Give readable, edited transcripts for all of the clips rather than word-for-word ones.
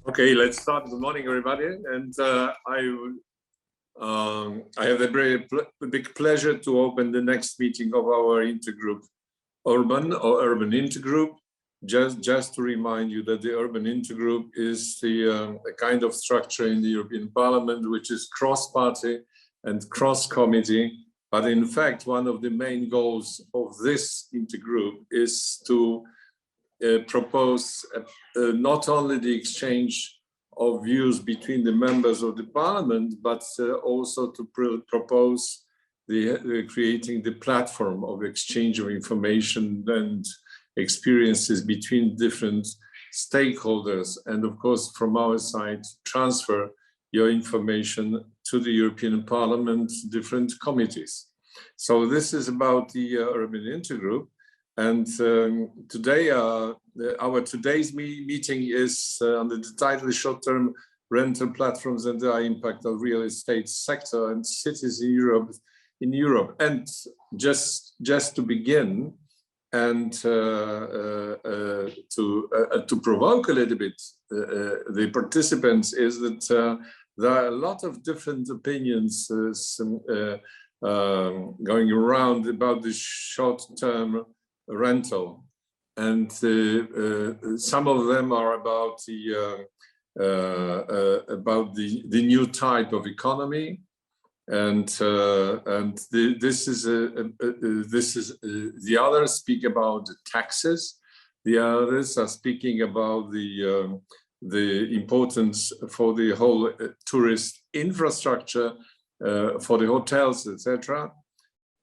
Okay, let's start. Good morning, everybody. And I have a very big pleasure to open the next meeting of our intergroup, Urban Intergroup. Just to remind you that the Urban Intergroup is a kind of structure in the European Parliament, which is cross-party and cross-committee. But in fact, one of the main goals of this intergroup is to propose not only the exchange of views between the members of the parliament, but also to propose creating the platform of exchange of information and experiences between different stakeholders. And of course, from our side, transfer your information to the European Parliament, different committees. So this is about the Urban Intergroup. And today, our today's meeting is under the title Short-Term Rental Platforms and the Impact of Real Estate Sector and Cities in Europe. And just to begin and to provoke a little bit the participants is that there are a lot of different opinions going around about the short-term rental, and some of them are about the new type of economy, and the others speak about the taxes. The others are speaking about the importance for the whole tourist infrastructure, for the hotels, etc.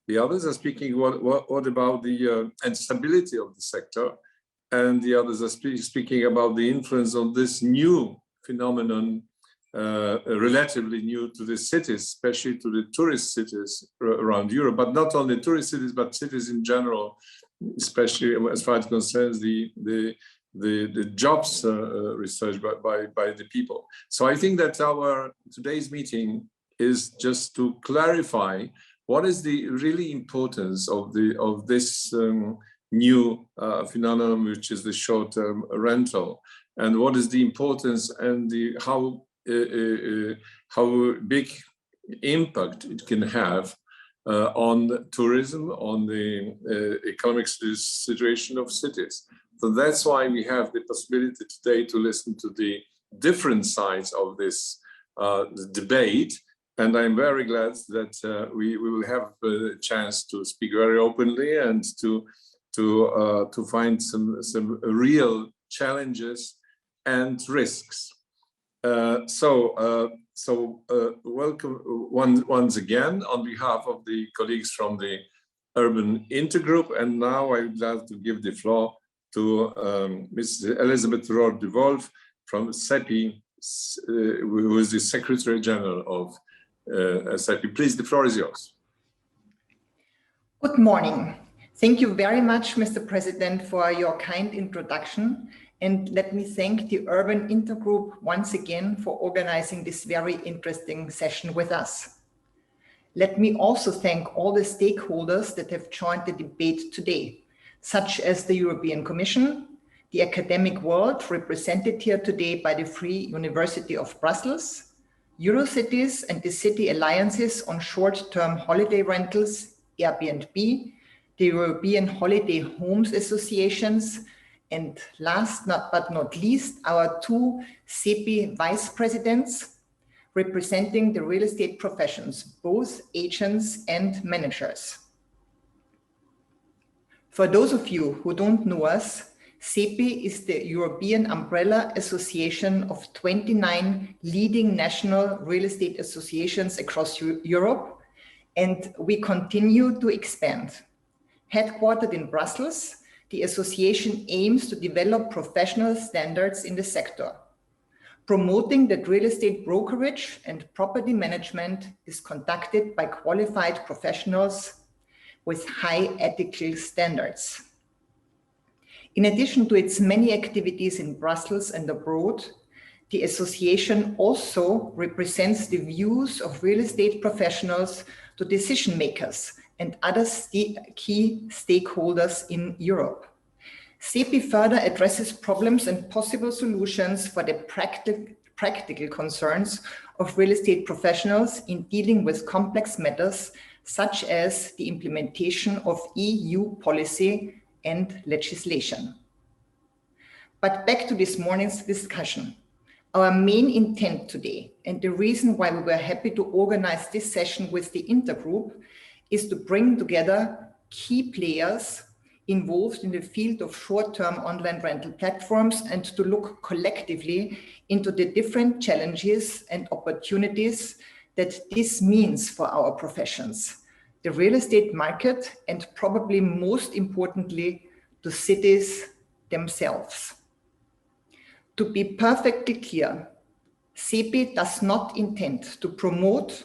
The others are speaking what about the and stability of the sector, and the others are speaking about the influence of this new phenomenon, relatively new to the cities, especially to the tourist cities around Europe, but not only tourist cities, but cities in general, especially as far as concerns the jobs research by the people. So I think that our today's meeting is just to clarify what is the really importance of this new phenomenon, which is the short-term rental, and what is the importance and how big impact it can have on tourism, on the economic situation of cities. So that's why we have the possibility today to listen to the different sides of this debate. And I'm very glad that we will have a chance to speak very openly and to find some real challenges and risks. So welcome once again on behalf of the colleagues from the Urban Intergroup. And now I would like to give the floor to Ms. Elizabeth Rohr de Wolf from CEPI, who is the Secretary General of CEPI. Please, the floor is yours. Good morning. Thank you very much, Mr. President, for your kind introduction. And let me thank the Urban Intergroup once again for organizing this very interesting session with us. Let me also thank all the stakeholders that have joined the debate today, such as the European Commission, the academic world represented here today by the Free University of Brussels, Eurocities and the City Alliances on Short-Term Holiday Rentals, Airbnb, the European Holiday Homes Associations, and last but not least, our two CEPI vice presidents representing the real estate professions, both agents and managers. For those of you who don't know us, CEPI is the European umbrella association of 29 leading national real estate associations across Europe, and we continue to expand. Headquartered in Brussels, the association aims to develop professional standards in the sector, promoting that real estate brokerage and property management is conducted by qualified professionals with high ethical standards. In addition to its many activities in Brussels and abroad, the association also represents the views of real estate professionals to decision makers and other key stakeholders in Europe. CEPI further addresses problems and possible solutions for the practical concerns of real estate professionals in dealing with complex matters, such as the implementation of EU policy and legislation. But back to this morning's discussion. Our main intent today, and the reason why we were happy to organize this session with the intergroup, is to bring together key players involved in the field of short-term online rental platforms and to look collectively into the different challenges and opportunities that this means for our professions, the real estate market, and probably most importantly, to cities themselves. To be perfectly clear, CEPI does not intend to promote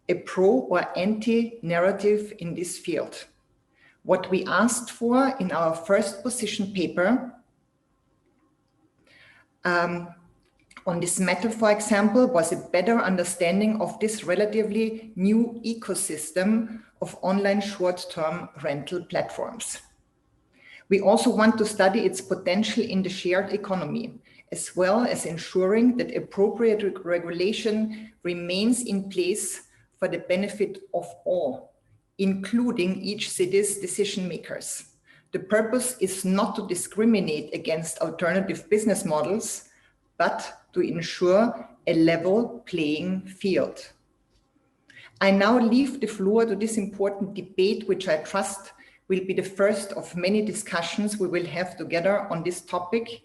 a pro or anti narrative in this field. What we asked for in our first position paper on this matter, for example, was a better understanding of this relatively new ecosystem of online short-term rental platforms. We also want to study its potential in the shared economy, as well as ensuring that appropriate regulation remains in place for the benefit of all, including each city's decision makers. The purpose is not to discriminate against alternative business models, but to ensure a level playing field. I now leave the floor to this important debate, which I trust will be the first of many discussions we will have together on this topic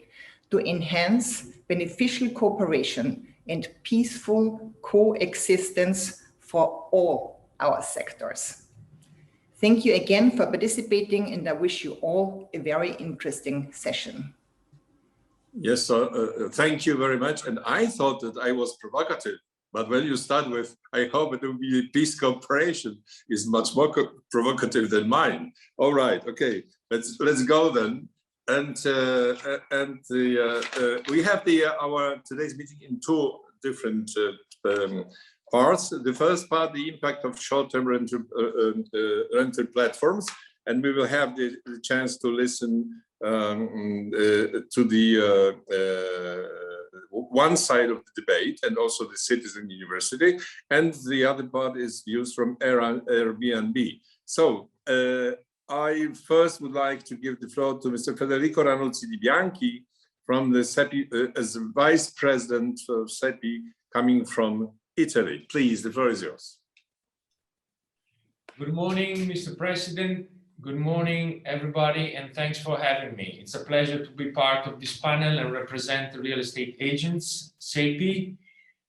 to enhance beneficial cooperation and peaceful coexistence for all our sectors. Thank you again for participating, and I wish you all a very interesting session. Yes, thank you very much. And I thought that I was provocative, but when you start with, I hope it will be peace cooperation, is much more provocative than mine. All right, okay, let's go then. And we have our today's meeting in two different parts. The first part, the impact of short-term rental platforms, and we will have the chance to listen to the one side of the debate and also the Citizen University, and the other part is views from Airbnb. So I first would like to give the floor to Mr. Federico Ranuzzi Di Bianchi from the CEPI, as Vice President of CEPI, coming from Italy. Please, the floor is yours. Good morning, Mr. President. Good morning, everybody, and thanks for having me. It's a pleasure to be part of this panel and represent the real estate agents, CEPI,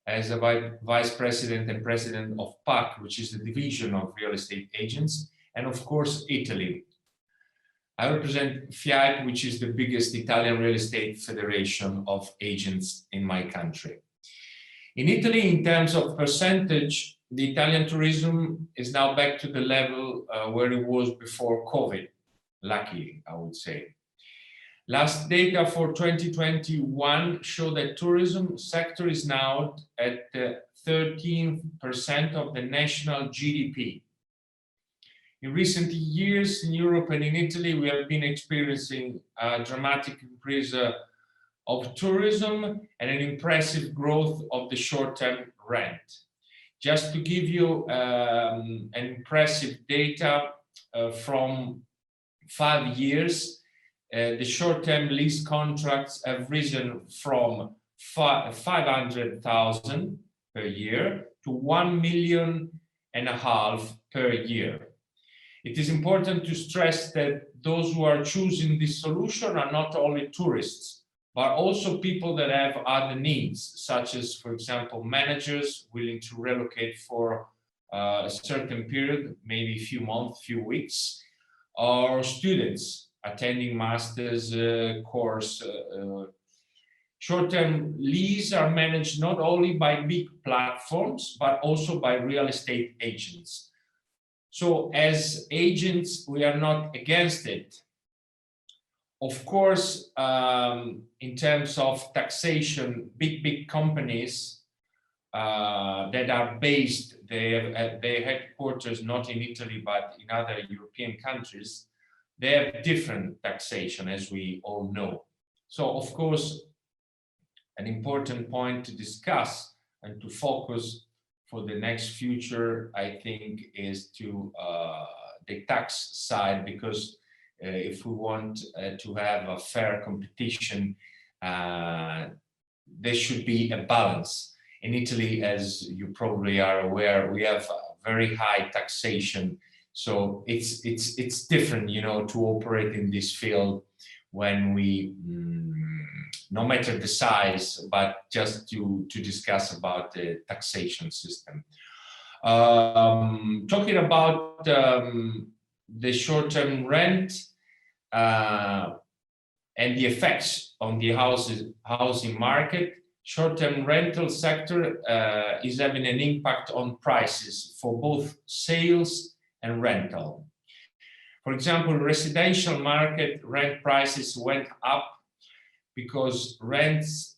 as a Vice President and President of PAC, which is the division of real estate agents, and of course, Italy. I represent FIAP, which is the biggest Italian real estate federation of agents in my country. In Italy, in terms of percentage, the Italian tourism is now back to the level where it was before COVID, luckily, I would say. Last data for 2021 show that tourism sector is now at 13% of the national GDP. In recent years in Europe and in Italy, we have been experiencing a dramatic increase of tourism and an impressive growth of the short-term rent. Just to give you an impressive data from 5 years, the short-term lease contracts have risen from 500,000 per year to 1.5 million per year. It is important to stress that those who are choosing this solution are not only tourists, but also people that have other needs, such as, for example, managers willing to relocate for a certain period, maybe a few months, few weeks, or students attending master's course. Short-term leases are managed not only by big platforms, but also by real estate agents. So as agents, we are not against it. Of course, in terms of taxation, big companies that are based, their headquarters not in Italy, but in other European countries, they have different taxation, as we all know. So, of course, an important point to discuss and to focus for the next future, I think, is to the tax side, because if we want to have a fair competition, there should be a balance. In Italy, as you probably are aware, we have very high taxation, so it's different, you know, to operate in this field when we, no matter the size, but just to discuss about the taxation system. Talking about the short-term rent and the effects on the housing market, short-term rental sector is having an impact on prices for both sales and rental. For example, residential market rent prices went up because rents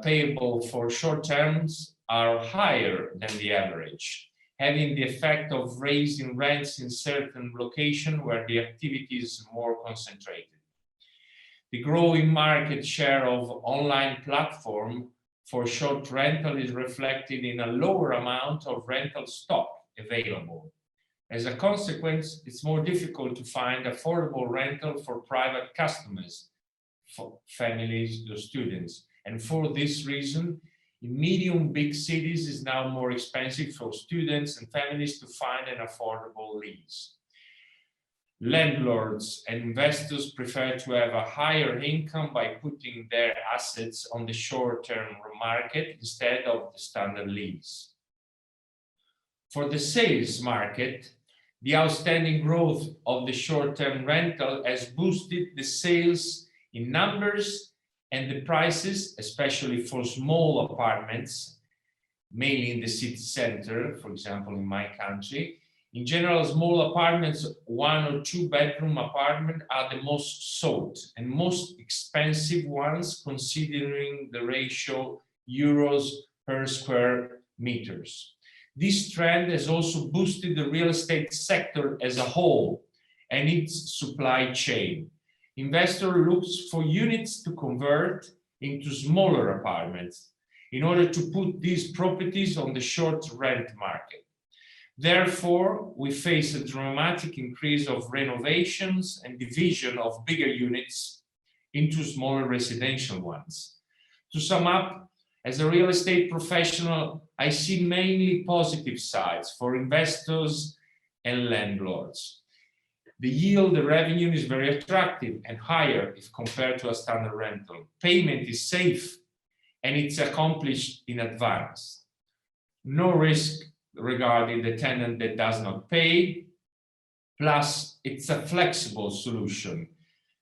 payable for short terms are higher than the average, having the effect of raising rents in certain locations where the activity is more concentrated. The growing market share of online platform for short rental is reflected in a lower amount of rental stock available. As a consequence, it's more difficult to find affordable rental for private customers, for families or students. And for this reason, in medium big cities is now more expensive for students and families to find an affordable lease. Landlords and investors prefer to have a higher income by putting their assets on the short-term market instead of the standard lease. For the sales market, the outstanding growth of the short-term rental has boosted the sales in numbers and the prices, especially for small apartments, mainly in the city center, for example, in my country. In general, small apartments, 1 or 2 bedroom apartment, are the most sought and most expensive ones, considering the ratio euros per square meters. This trend has also boosted the real estate sector as a whole and its supply chain. Investor looks for units to convert into smaller apartments in order to put these properties on the short rent market. Therefore, we face a dramatic increase of renovations and division of bigger units into smaller residential ones. To sum up, as a real estate professional, I see mainly positive sides for investors and landlords. The yield, the revenue is very attractive and higher if compared to a standard rental. Payment is safe and it's accomplished in advance. No risk regarding the tenant that does not pay. Plus, it's a flexible solution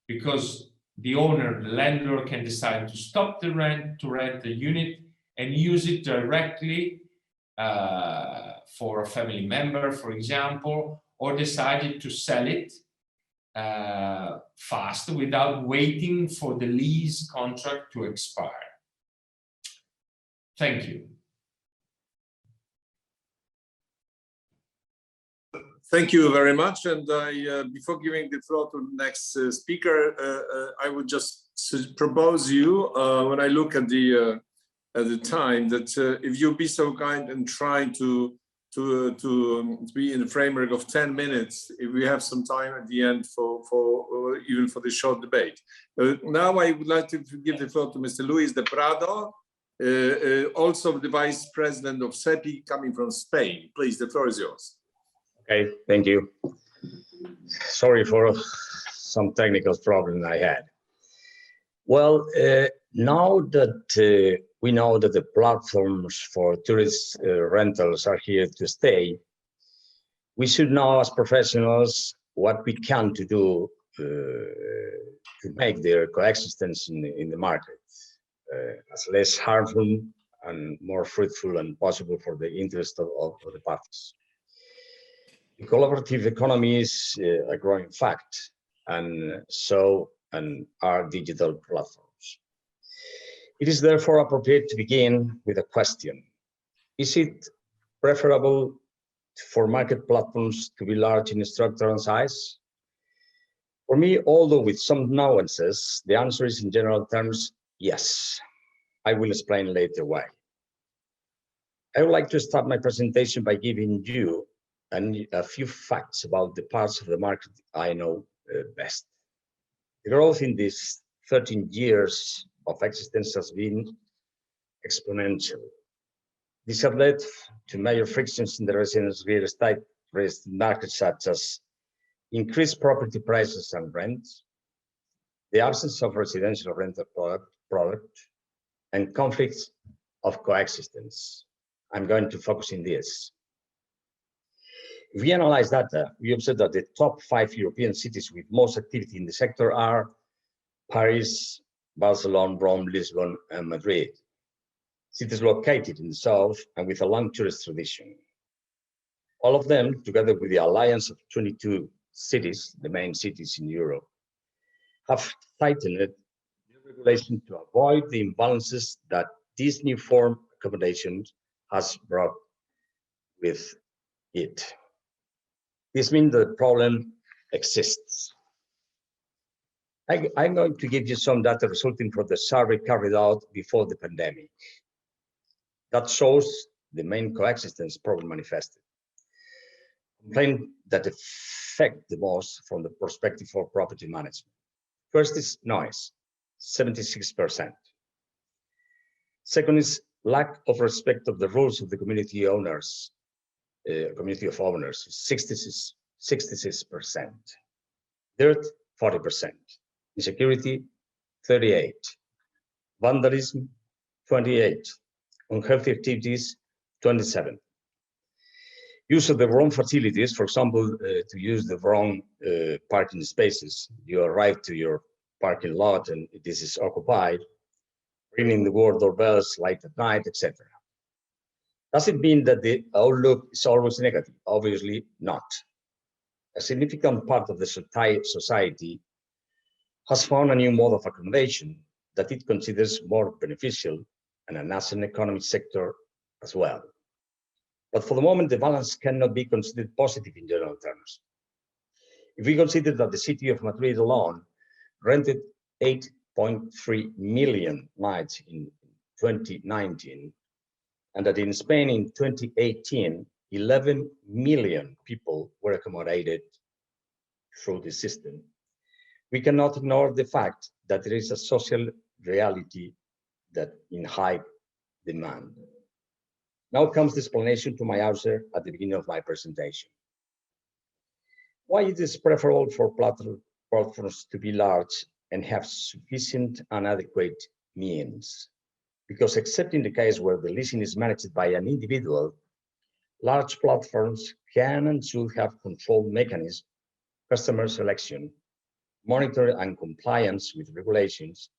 because the owner, the landlord, can decide to stop the rent, to rent the unit and use it directly for a family member, for example, or decided to sell it fast without waiting for the lease contract to expire. Thank you. Thank you very much. And before giving the floor to the next speaker, I would just propose you, when I look at the time, that if you'll be so kind and try to be in the framework of 10 minutes, if we have some time at the end for even for the short debate. Now I would like to give the floor to Mr. Luis de Prado, also the Vice President of CEPI, coming from Spain. Please, the floor is yours. Okay, thank you. Sorry for some technical problem I had. Well, now that we know that the platforms for tourist rentals are here to stay, we should know as professionals what we can to do to make their coexistence in the market as less harmful and more fruitful and possible for the interest of the parties. The collaborative economy is a growing fact, and so are digital platforms. It is therefore appropriate to begin with a question. Is it preferable for market platforms to be large in structure and size, For me, although with some nuances, the answer is in general terms, yes. I will explain later why. I would like to start my presentation by giving you a few facts about the parts of the market I know best. The growth in these 13 years of existence has been exponential. This has led to major frictions in the residential real estate market, such as increased property prices and rents, the absence of residential rental product, and conflicts of coexistence. I'm going to focus on this. If we analyze data, we observe that the top 5 European cities with most activity in the sector are Paris, Barcelona, Rome, Lisbon, and Madrid. Cities located in the south and with a long tourist tradition. All of them, together with the alliance of 22 cities, the main cities in Europe, have tightened the regulation to avoid the imbalances that this new form of accommodation has brought with it. This means the problem exists. I'm going to give you some data resulting from the survey carried out before the pandemic. That shows the main coexistence problem manifested. Complaint that affect the most from the perspective of property management. First is noise, 76%. Second is lack of respect of the rules of the community owners, community of owners, 66%. Dirt, 40%. Insecurity, 38%. Vandalism, 28%. Unhealthy activities, 27%. Use of the wrong facilities, for example, to use the wrong parking spaces. You arrive to your parking lot and this is occupied, ringing the word doorbells late at night, etc. Does it mean that the outlook is always negative? Obviously not. A significant part of the society has found a new mode of accommodation that it considers more beneficial and as an economic sector as well. But for the moment, the balance cannot be considered positive in general terms. If we consider that the city of Madrid alone rented 8.3 million nights in 2019, and that in Spain in 2018, 11 million people were accommodated through the system, we cannot ignore the fact that there is a social reality that in high demand. Now comes the explanation to my answer at the beginning of my presentation. Why it is preferable for platforms to be large and have sufficient and adequate means? Because except in the case where the leasing is managed by an individual, large platforms can and should have control mechanisms, customer selection, monitoring and compliance with regulations,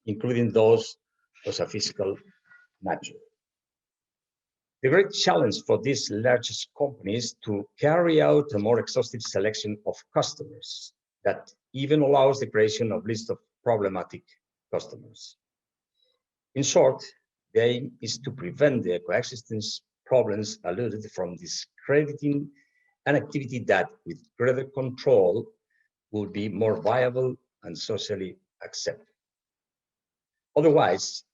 including those of a fiscal nature. The great challenge for these largest companies to carry out a more exhaustive selection of customers that even allows the creation of lists of problematic customers. In short, the aim is to prevent the coexistence problems alluded from discrediting an activity that, with greater control, would be more viable and socially accepted. Otherwise,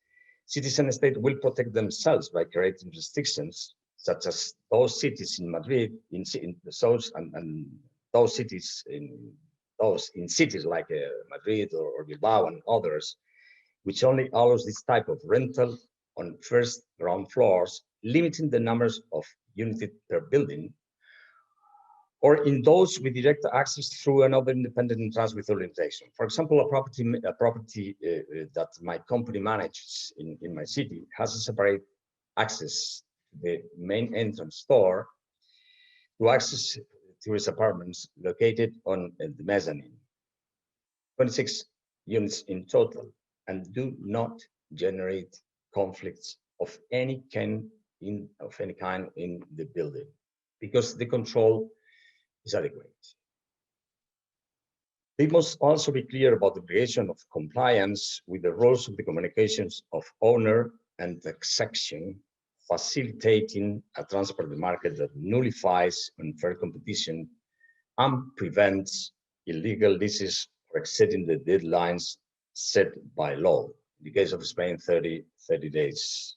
cities and states will protect themselves by creating restrictions, such as those cities in Madrid, in the south, and those cities in cities like Madrid or Bilbao and others, which only allows this type of rental on first ground floors, limiting the numbers of units per building, or in those with direct access through another independent entrance with orientation. For example, a property that my company manages in my city has a separate access to the main entrance door to access to its apartments located on the mezzanine. 26 units in total, and do not generate conflicts of any kind in the building, because the control is adequate. They must also be clear about the obligation of compliance with the rules of the communications of owner and taxation, facilitating a transparent market that nullifies unfair competition and prevents illegal leases or exceeding the deadlines set by law. In the case of Spain, 30 days.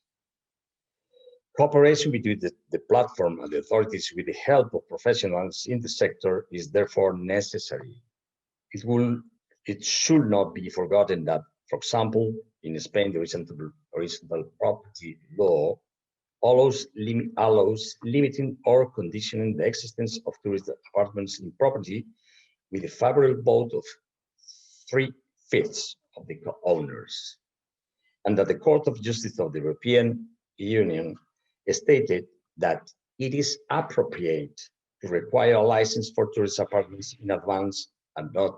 Cooperation between the platform and the authorities with the help of professionals in the sector is therefore necessary. It should not be forgotten that, for example, in Spain, the horizontal property law allows limiting or conditioning the existence of tourist apartments in property with a favorable vote of 3/5 of the owners, and that the Court of Justice of the European Union stated that it is appropriate to require a license for tourist apartments in advance and not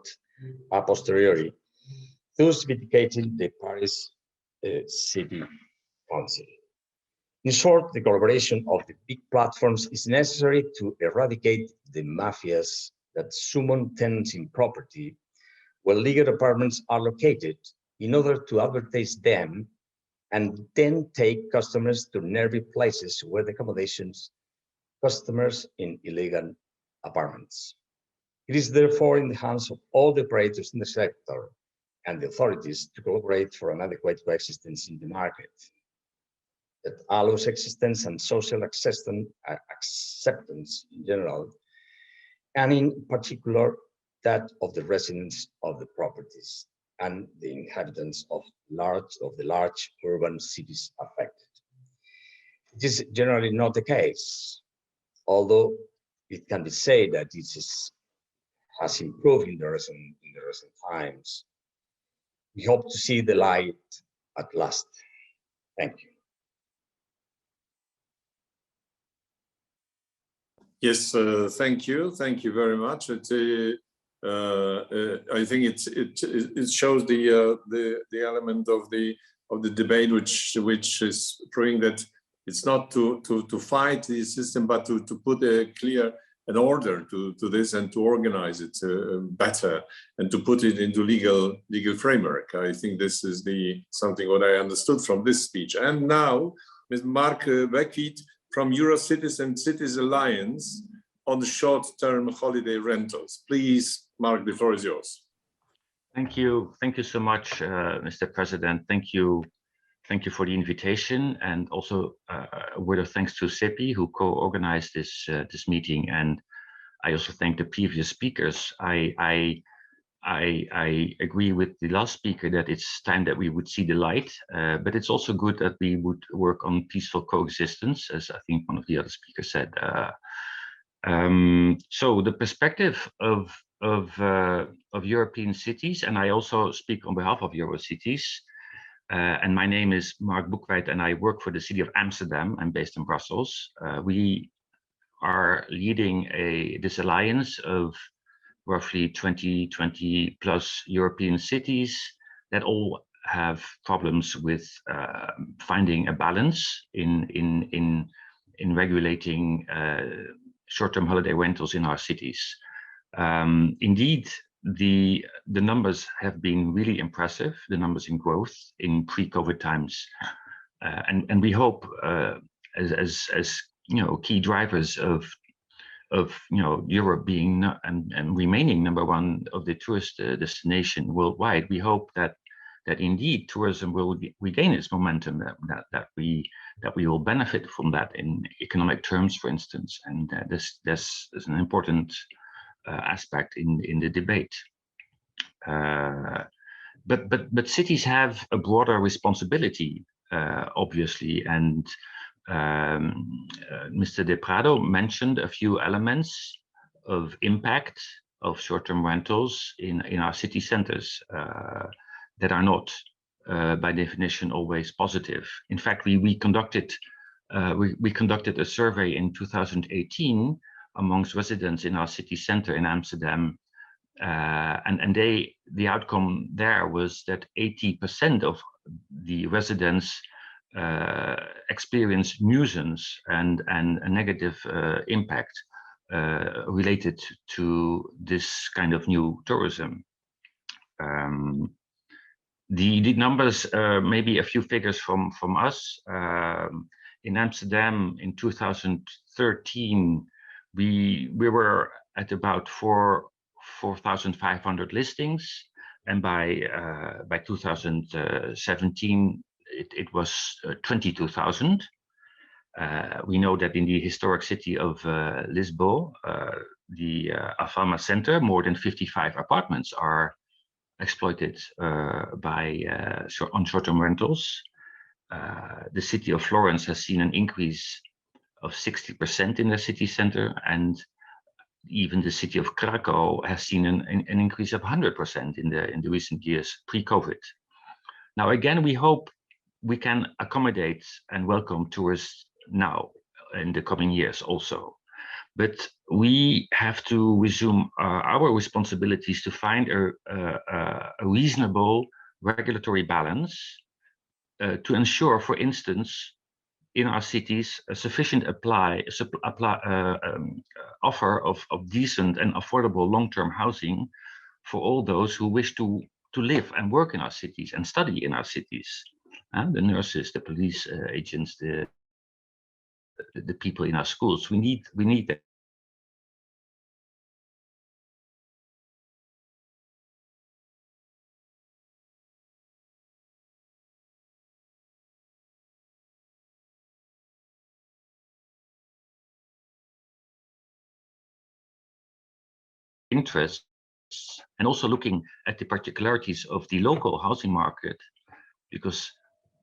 a posteriori, thus vindicating the Paris City Council. In short, the collaboration of the big platforms is necessary to eradicate the mafias that summon tenants in property where legal apartments are located in order to advertise them and then take customers to nearby places where the accommodations customers in illegal apartments. It is therefore in the hands of all the operators in the sector and the authorities to collaborate for an adequate coexistence in the market that allows existence and social acceptance in general, and in particular that of the residents of the properties and the inhabitants of the large urban cities affected. It is generally not the case, although it can be said that it has improved in the recent times. We hope to see the light at last. Thank you. Yes, thank you. Thank you very much. I think it shows the element of the debate which is proving that it's not to fight the system, but to put an order to this and to organize it better and to put it into legal framework. I think this is something what I understood from this speech. And now, Ms. Mark Beckett from Eurocities and Cities Alliance on the short-term holiday rentals. Please, Mark, the floor is yours. Thank you. Thank you so much, Mr. President. Thank you for the invitation, and also a word of thanks to SEPI, who co-organized this meeting. And I also thank the previous speakers. I agree with the last speaker that it's time that we would see the light, but it's also good that we would work on peaceful coexistence, as I think one of the other speakers said. So the perspective of European cities, and I also speak on behalf of Eurocities, and my name is Mark Boekweit, and I work for the city of Amsterdam. I'm based in Brussels. We are leading this alliance of roughly 20 plus European cities that all have problems with finding a balance in regulating short-term holiday rentals in our cities. Indeed, the numbers have been really impressive, the numbers in growth in pre-COVID times, and we hope as key drivers of Europe being and remaining #1 of the tourist destination worldwide, we hope that indeed tourism will regain its momentum, that we will benefit from that in economic terms, for instance, and this is an important aspect in the debate. But cities have a broader responsibility, obviously, and Mr. De Prado mentioned a few elements of impact of short-term rentals in our city centers that are not, by definition, always positive. In fact, we conducted a survey in 2018 amongst residents in our city center in Amsterdam, and the outcome there was that 80% of the residents experience nuisance and a negative impact related to this kind of new tourism. The numbers, maybe a few figures from us. In Amsterdam in 2013, we were at about 4 4,500 listings, and by 2017 it was 22,000. We know that in the historic city of Lisbon, the Alfama Center, more than 55 apartments are exploited on short-term rentals. The city of Florence has seen an increase of 60% in the city center, and even the city of Krakow has seen an increase of 100% in the recent years pre-COVID. Now, again, we hope we can accommodate and welcome tourists now in the coming years also. But we have to resume our responsibilities to find a reasonable regulatory balance to ensure, for instance, in our cities, a sufficient offer of decent and affordable long-term housing for all those who wish to live and work in our cities and study in our cities. The nurses, the police agents, the people in our schools. We need that. Interests, and also looking at the particularities of the local housing market, because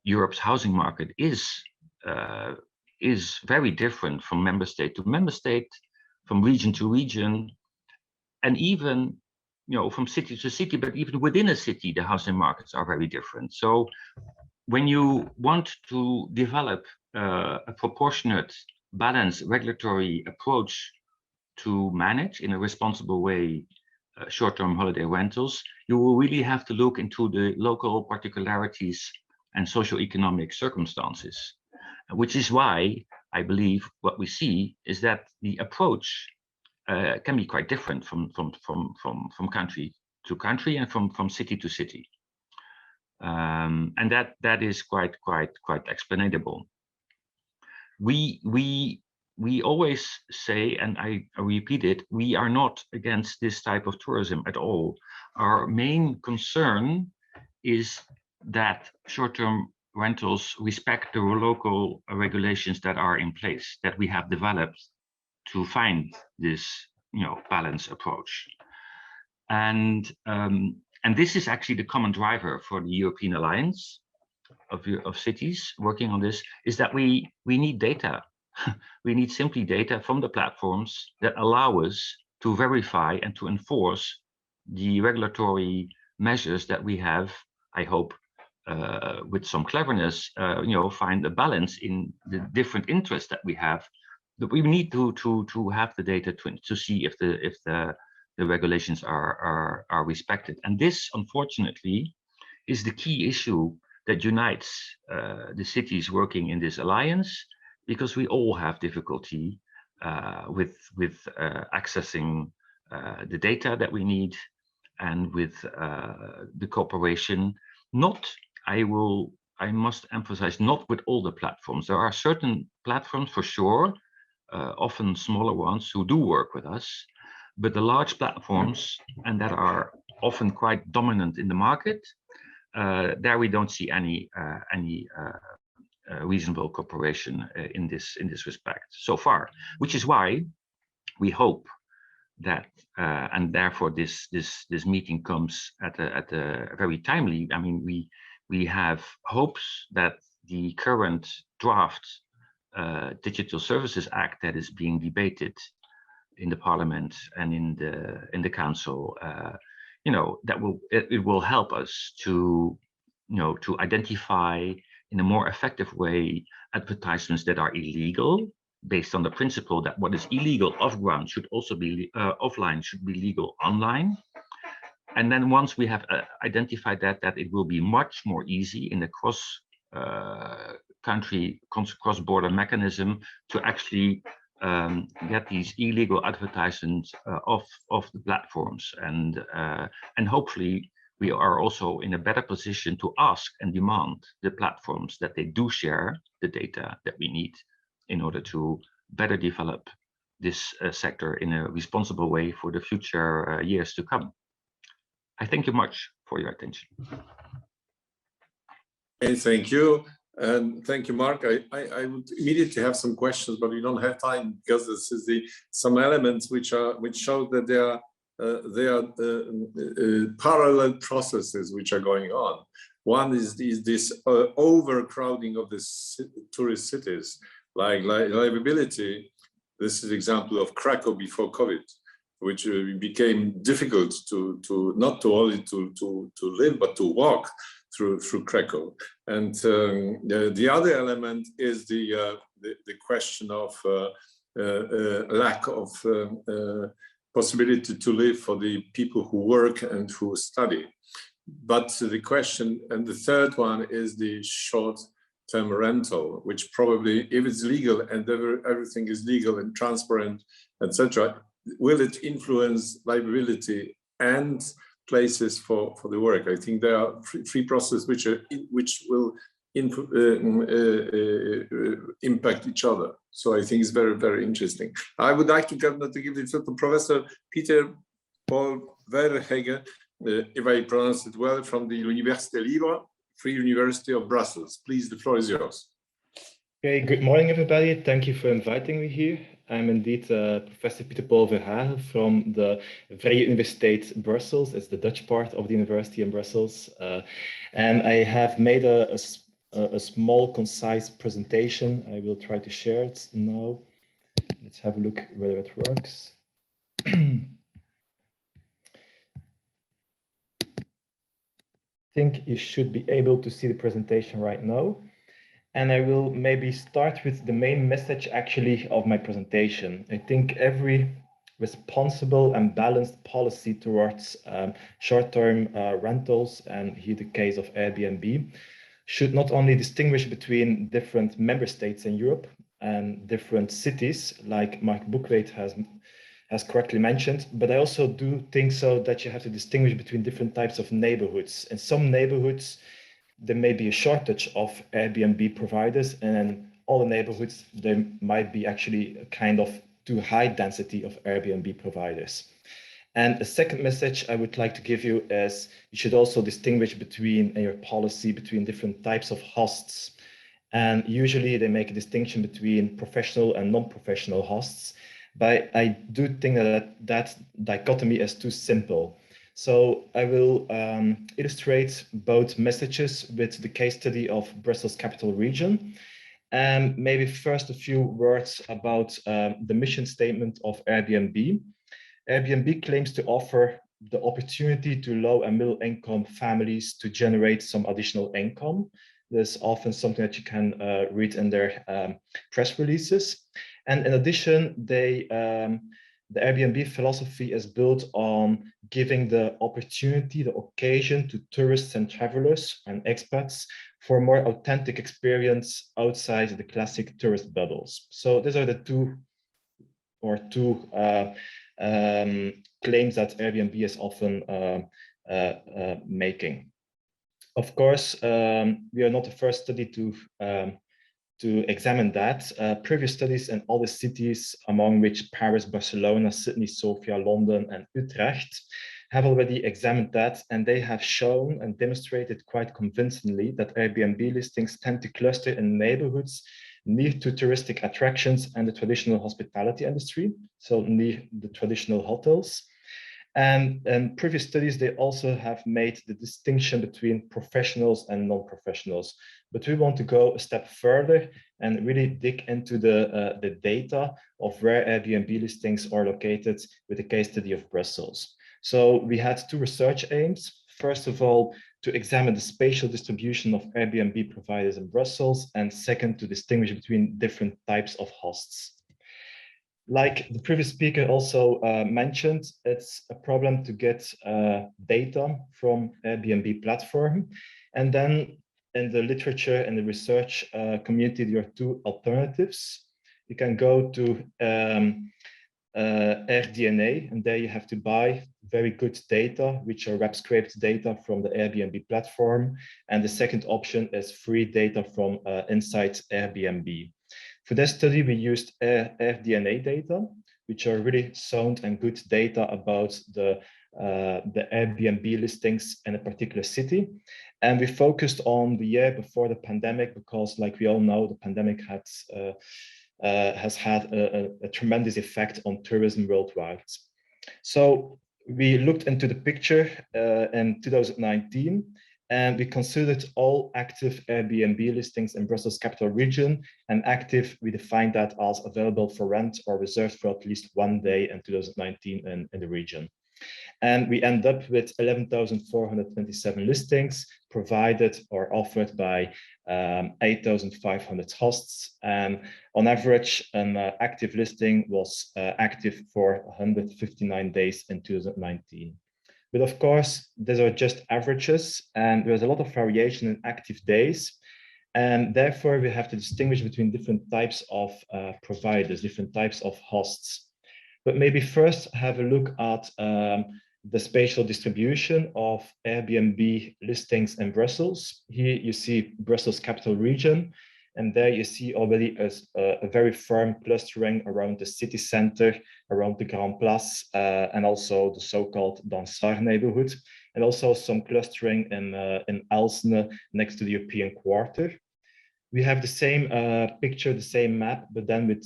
Europe's housing market is very different from member state to member state, from region to region, and even from city to city. But even within a city, the housing markets are very different. So when you want to develop a proportionate, balanced regulatory approach to manage in a responsible way short-term holiday rentals, you will really have to look into the local particularities and socio-economic circumstances, which is why I believe what we see is that the approach can be quite different from country to country and from city to city, and that is quite explainable. We always say, and I repeat it, we are not against this type of tourism at all. Our main concern is that short-term rentals respect the local regulations that are in place, that we have developed to find this balanced approach. And this is actually the common driver for the European Alliance of cities working on this, is that we need data. We need simply data from the platforms that allow us to verify and to enforce the regulatory measures that we have, I hope, with some cleverness, find a balance in the different interests that we have. But we need to have the data to see if the regulations are respected. And this, unfortunately, is the key issue that unites the cities working in this alliance, because we all have difficulty with accessing the data that we need, and with the cooperation. I must emphasize, not with all the platforms. There are certain platforms for sure, often smaller ones, who do work with us, but the large platforms, and that are often quite dominant in the market, there we don't see any reasonable cooperation in this respect so far, which is why we hope that, and therefore this meeting comes at a very timely. I mean, we have hopes that the current draft Digital Services Act that is being debated in the Parliament and in the Council, it will help us to identify in a more effective way advertisements that are illegal, based on the principle that what is illegal off-ground should also be offline, should be legal online. And then once we have identified that it will be much more easy in the cross-border mechanism to actually get these illegal advertisements off the platforms, and hopefully we are also in a better position to ask and demand the platforms that they do share the data that we need in order to better develop this sector in a responsible way for the future years to come. I thank you much for your attention. Hey, thank you. And thank you, Mark. I would immediately have some questions, but we don't have time because this is some elements which show that there are parallel processes which are going on. One is this overcrowding of the tourist cities, like livability. This is an example of Krakow before COVID, which became difficult to not only to live but to walk through Krakow. And the other element is the question of lack of possibility to live for the people who work and who study. But the question, and the third one is the short-term rental, which probably, if it's legal and everything is legal and transparent, etc., will it influence livability and places for the work? I think there are three processes which will impact each other. So I think it's very, very interesting. I would like to give the floor to Professor Peter Paul Verhege, if I pronounce it well, from the Université Libre, Free University of Brussels. Please, the floor is yours. Okay, good morning, everybody. Thank you for inviting me here. I'm indeed Professor Peter Paul Verhage from the Vrije Universiteit Brussels. It's the Dutch part of the university in Brussels. And I have made a small, concise presentation. I will try to share it now. Let's have a look whether it works. I think you should be able to see the presentation right now. And I will maybe start with the main message actually of my presentation. I think every responsible and balanced policy towards short-term rentals, and here the case of Airbnb, should not only distinguish between different member states in Europe and different cities, like Mark Boekwijd has correctly mentioned, but I also do think so that you have to distinguish between different types of neighborhoods. In some neighborhoods, there may be a shortage of Airbnb providers, and in all the neighborhoods, there might be actually a kind of too high density of Airbnb providers. And a second message I would like to give you is you should also distinguish between in your policy between different types of hosts. And usually they make a distinction between professional and non-professional hosts, but I do think that dichotomy is too simple. So I will illustrate both messages with the case study of Brussels Capital Region. And maybe first a few words about the mission statement of Airbnb. Airbnb claims to offer the opportunity to low and middle income families to generate some additional income. There's often something that you can read in their press releases. And in addition, the Airbnb philosophy is built on giving the opportunity, the occasion to tourists and travelers and expats for a more authentic experience outside the classic tourist bubbles. So these are the two claims that Airbnb is often making. Of course, we are not the first study to examine that. Previous studies in all the cities, among which Paris, Barcelona, Sydney, Sofia, London, and Utrecht, have already examined that, and they have shown and demonstrated quite convincingly that Airbnb listings tend to cluster in neighborhoods near to touristic attractions and the traditional hospitality industry, so near the traditional hotels. And in previous studies, they also have made the distinction between professionals and non-professionals. But we want to go a step further and really dig into the data of where Airbnb listings are located with the case study of Brussels. So we had two research aims. First of all, to examine the spatial distribution of Airbnb providers in Brussels, and second, to distinguish between different types of hosts. Like the previous speaker also mentioned, it's a problem to get data from Airbnb platform. And then in the literature and the research community, there are two alternatives. You can go to RDNA, and there you have to buy very good data, which are web scraped data from the Airbnb platform. And the second option is free data from inside Airbnb. For this study, we used RDNA data, which are really sound and good data about the Airbnb listings in a particular city. And we focused on the year before the pandemic because, like we all know, the pandemic has had a tremendous effect on tourism worldwide. So we looked into the picture in 2019, and we considered all active Airbnb listings in Brussels capital region, and active, we defined that as available for rent or reserved for at least 1 day in 2019 in the region. And we end up with 11,427 listings provided or offered by 8,500 hosts. And on average, an active listing was active for 159 days in 2019. But of course, these are just averages, and there's a lot of variation in active days. And therefore, we have to distinguish between different types of providers, different types of hosts. But maybe first have a look at the spatial distribution of Airbnb listings in Brussels. Here you see Brussels capital region, and there you see already a very firm clustering around the city center, around the Grand Place, and also the so-called Dansard neighborhood, and also some clustering in Elsene next to the European quarter. We have the same picture, the same map, but then with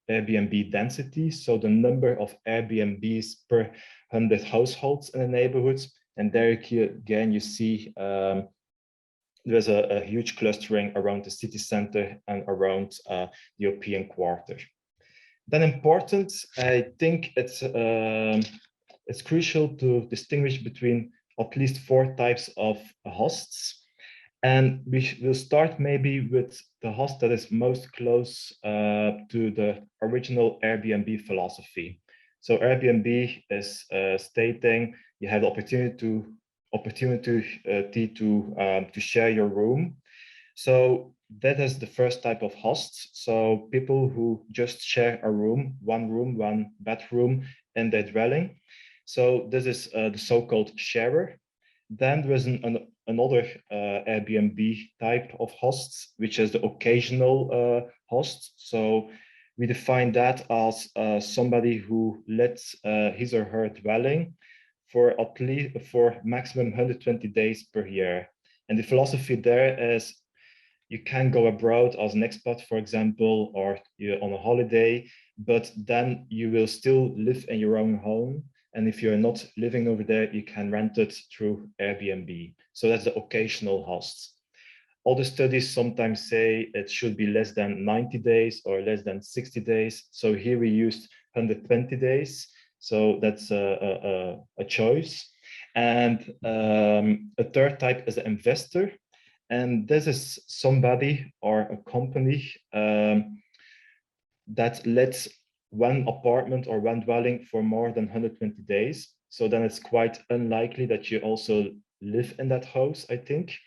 Airbnb density. So the number of Airbnbs per 100 households in the neighborhoods. And there again, you see there's a huge clustering around the city center and around the European quarter. Then important, I think it's crucial to distinguish between at least 4 types of hosts. And we will start maybe with the host that is most close to the original Airbnb philosophy. So Airbnb is stating you have the opportunity to share your room. So that is the first type of hosts. So people who just share a room, one bedroom in their dwelling. So this is the so-called sharer. Then there is another Airbnb type of hosts, which is the occasional host. So we define that as somebody who lets his or her dwelling for maximum 120 days per year. And the philosophy there is you can go abroad as an expat, for example, or you're on a holiday, but then you will still live in your own home. And if you're not living over there, you can rent it through Airbnb. So that's the occasional hosts. All the studies sometimes say it should be less than 90 days or less than 60 days. So here we used 120 days. So that's a choice. And a third type is an investor. And this is somebody or a company that lets one apartment or one dwelling for more than 120 days. So then it's quite unlikely that you also live in that house, I think.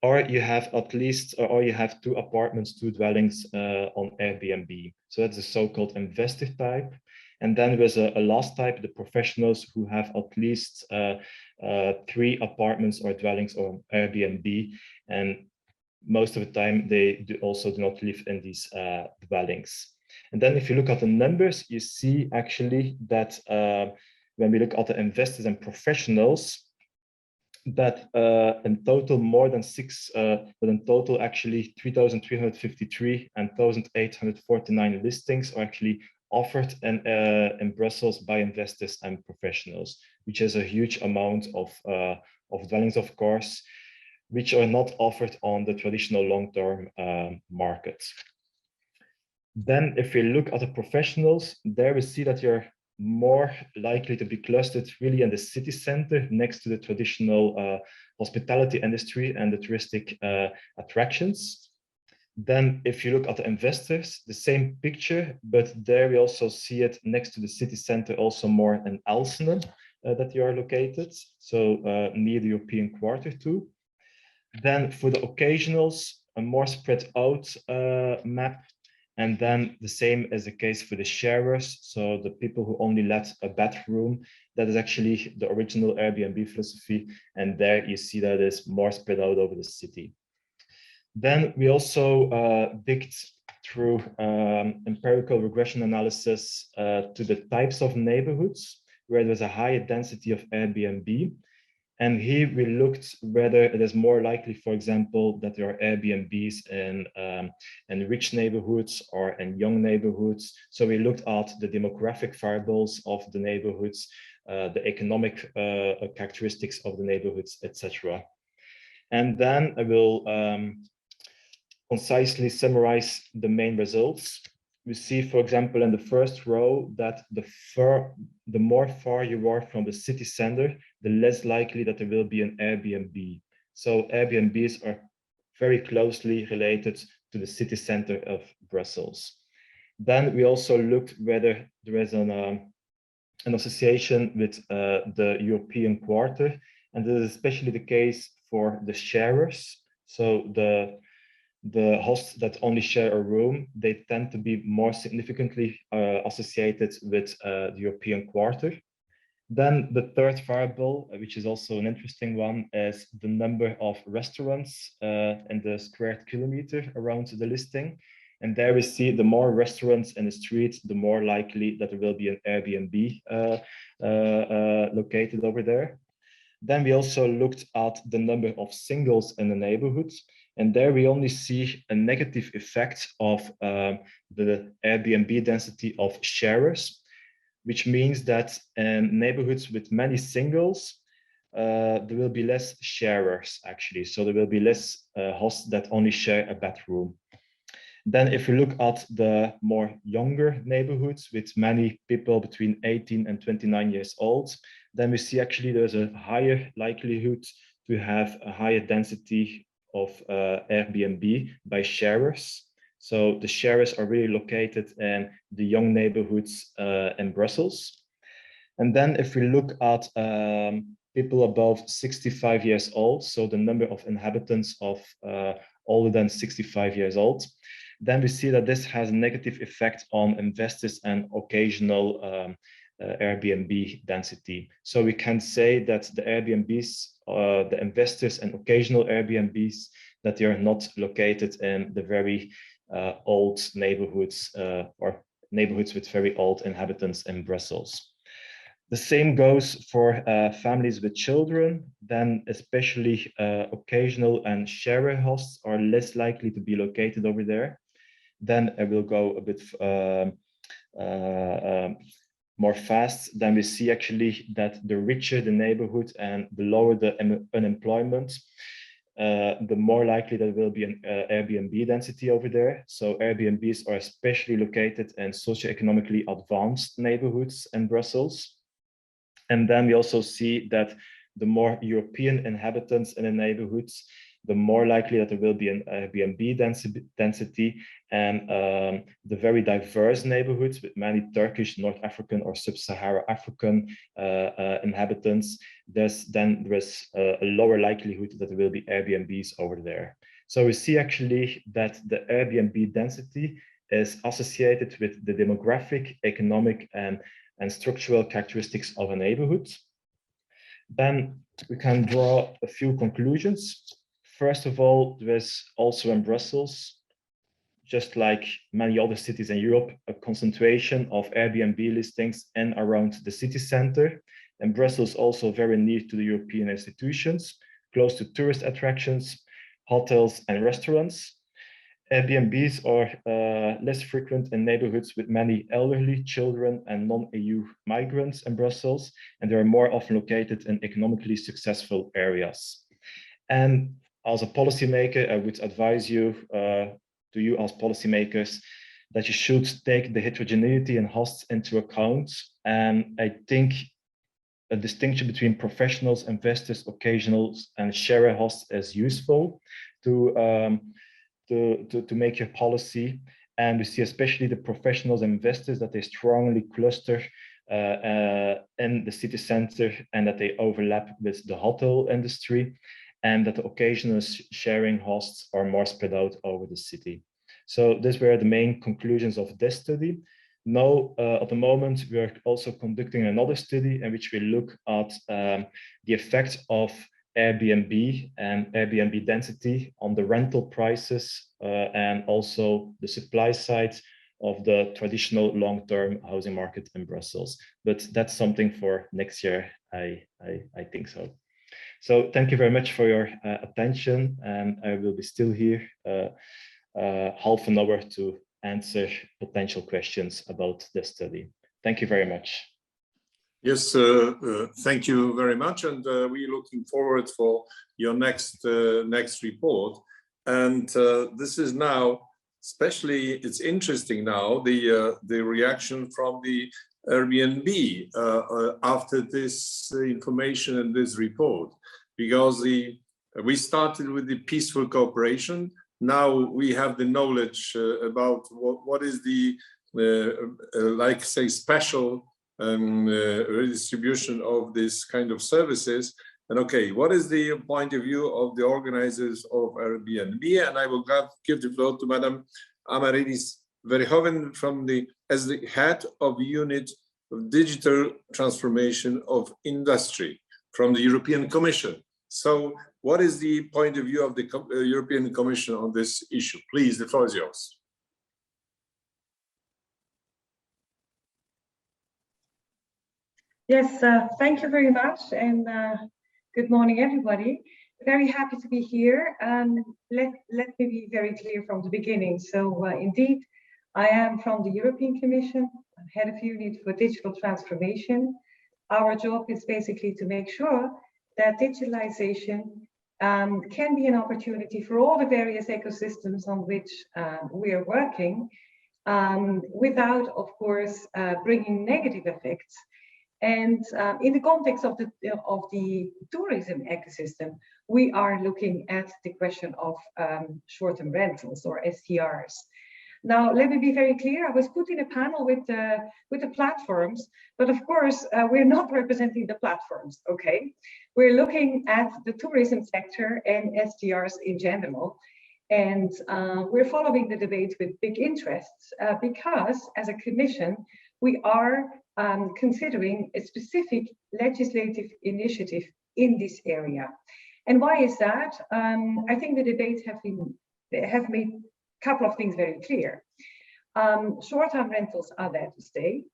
Or you have at least, or you have 2 apartments, 2 dwellings on Airbnb. So that's the so-called investor type. And then there's a last type, the professionals who have at least 3 apartments or dwellings on Airbnb. And most of the time, they also do not live in these dwellings. And then if you look at the numbers, you see actually that when we look at the investors and professionals, that in total more than but in total actually 3,353 and 1,849 listings are actually offered in Brussels by investors and professionals, which is a huge amount of dwellings, of course, which are not offered on the traditional long-term market. Then if we look at the professionals, there we see that you're more likely to be clustered really in the city center next to the traditional hospitality industry and the touristic attractions. Then if you look at the investors, the same picture, but there we also see it next to the city center, also more in Elsene that you are located, so near the European quarter too. Then for the occasionals, a more spread out map. And then the same is the case for the sharers. So the people who only let a bedroom, that is actually the original Airbnb philosophy. And there you see that is more spread out over the city. Then we also digged through empirical regression analysis to the types of neighborhoods where there's a higher density of Airbnb. And here we looked whether it is more likely, for example, that there are Airbnbs in rich neighborhoods or in young neighborhoods. So we looked at the demographic variables of the neighborhoods, the economic characteristics of the neighborhoods, etc. And then I will concisely summarize the main results. We see, for example, in the first row that the more far you are from the city center, the less likely that there will be an Airbnb. So Airbnbs are very closely related to the city center of Brussels. Then we also looked whether there is an association with the European quarter, and this is especially the case for the sharers. So the hosts that only share a room, they tend to be more significantly associated with the European quarter. Then the third variable, which is also an interesting one, is the number of restaurants and the square kilometer around the listing. And there we see the more restaurants in the street, the more likely that there will be an Airbnb located over there. Then we also looked at the number of singles in the neighborhoods. And there we only see a negative effect of the Airbnb density of sharers, which means that in neighborhoods with many singles, there will be less sharers actually. So there will be less hosts that only share a bedroom. Then if we look at the more younger neighborhoods with many people between 18 and 29 years old, then we see actually there's a higher likelihood to have a higher density of Airbnb by sharers. So the sharers are really located in the young neighborhoods in Brussels. And then if we look at people above 65 years old, so the number of inhabitants of older than 65 years old, then we see that this has a negative effect on investors and occasional Airbnb density. So we can say that the Airbnbs, the investors and occasional Airbnbs, that they are not located in the very old neighborhoods or neighborhoods with very old inhabitants in Brussels. The same goes for families with children. Then especially occasional and sharer hosts are less likely to be located over there. Then I will go a bit more fast. Then we see actually that the richer the neighborhood and the lower the unemployment, the more likely there will be an Airbnb density over there. So Airbnbs are especially located in socioeconomically advanced neighborhoods in Brussels. And then we also see that the more European inhabitants in the neighborhoods, the more likely that there will be an Airbnb density, and the very diverse neighborhoods with many Turkish, North African or Sub-Sahara African inhabitants, there is a lower likelihood that there will be Airbnbs over there. So we see actually that the Airbnb density is associated with the demographic, economic, and structural characteristics of a neighborhood. Then we can draw a few conclusions. First of all, there is also in Brussels, just like many other cities in Europe, a concentration of Airbnb listings in around the city center. And Brussels also very near to the European institutions, close to tourist attractions, hotels and restaurants. Airbnbs are less frequent in neighborhoods with many elderly, children and non-EU migrants in Brussels, and they are more often located in economically successful areas. And as a policymaker, I would advise you, to you as policymakers, that you should take the heterogeneity in hosts into account. And I think a distinction between professionals, investors, occasionals, and sharer hosts is useful to make your policy. And we see especially the professionals and investors that they strongly cluster in the city center, and that they overlap with the hotel industry, and that the occasional sharing hosts are more spread out over the city. So these were the main conclusions of this study. Now, at the moment, we are also conducting another study in which we look at the effect of Airbnb and Airbnb density on the rental prices and also the supply side of the traditional long-term housing market in Brussels. But that's something for next year, I think so. So thank you very much for your attention, and I will be still here half an hour to answer potential questions about the study. Thank you very much. Yes, thank you very much, and we're looking forward for your next report. And this is now, especially, it's interesting now, the reaction from the Airbnb after this information and this report, because we started with the peaceful cooperation. Now we have the knowledge about what is the, like say, special redistribution of this kind of services. And okay, what is the point of view of the organizers of Airbnb? And I will give the floor to Madam Amaryllis Verhoeven as the head of unit of digital transformation of industry from the European Commission. So what is the point of view of the European Commission on this issue? Please, the floor is yours. Yes, thank you very much, and good morning, everybody. Very happy to be here. Let me be very clear from the beginning. So indeed, I am from the European Commission. I'm head of unit for digital transformation. Our job is basically to make sure that digitalization can be an opportunity for all the various ecosystems on which we are working, without, of course, bringing negative effects. And in the context of the tourism ecosystem, we are looking at the question of short-term rentals, or STRs. Now, let me be very clear. I was put in a panel with the platforms, but of course, we're not representing the platforms, okay? We're looking at the tourism sector and STRs in general. And we're following the debate with big interest because as a commission, we are considering a specific legislative initiative in this area. And why is that? I think the debates have made a couple of things very clear. Short-term rentals are there to stay.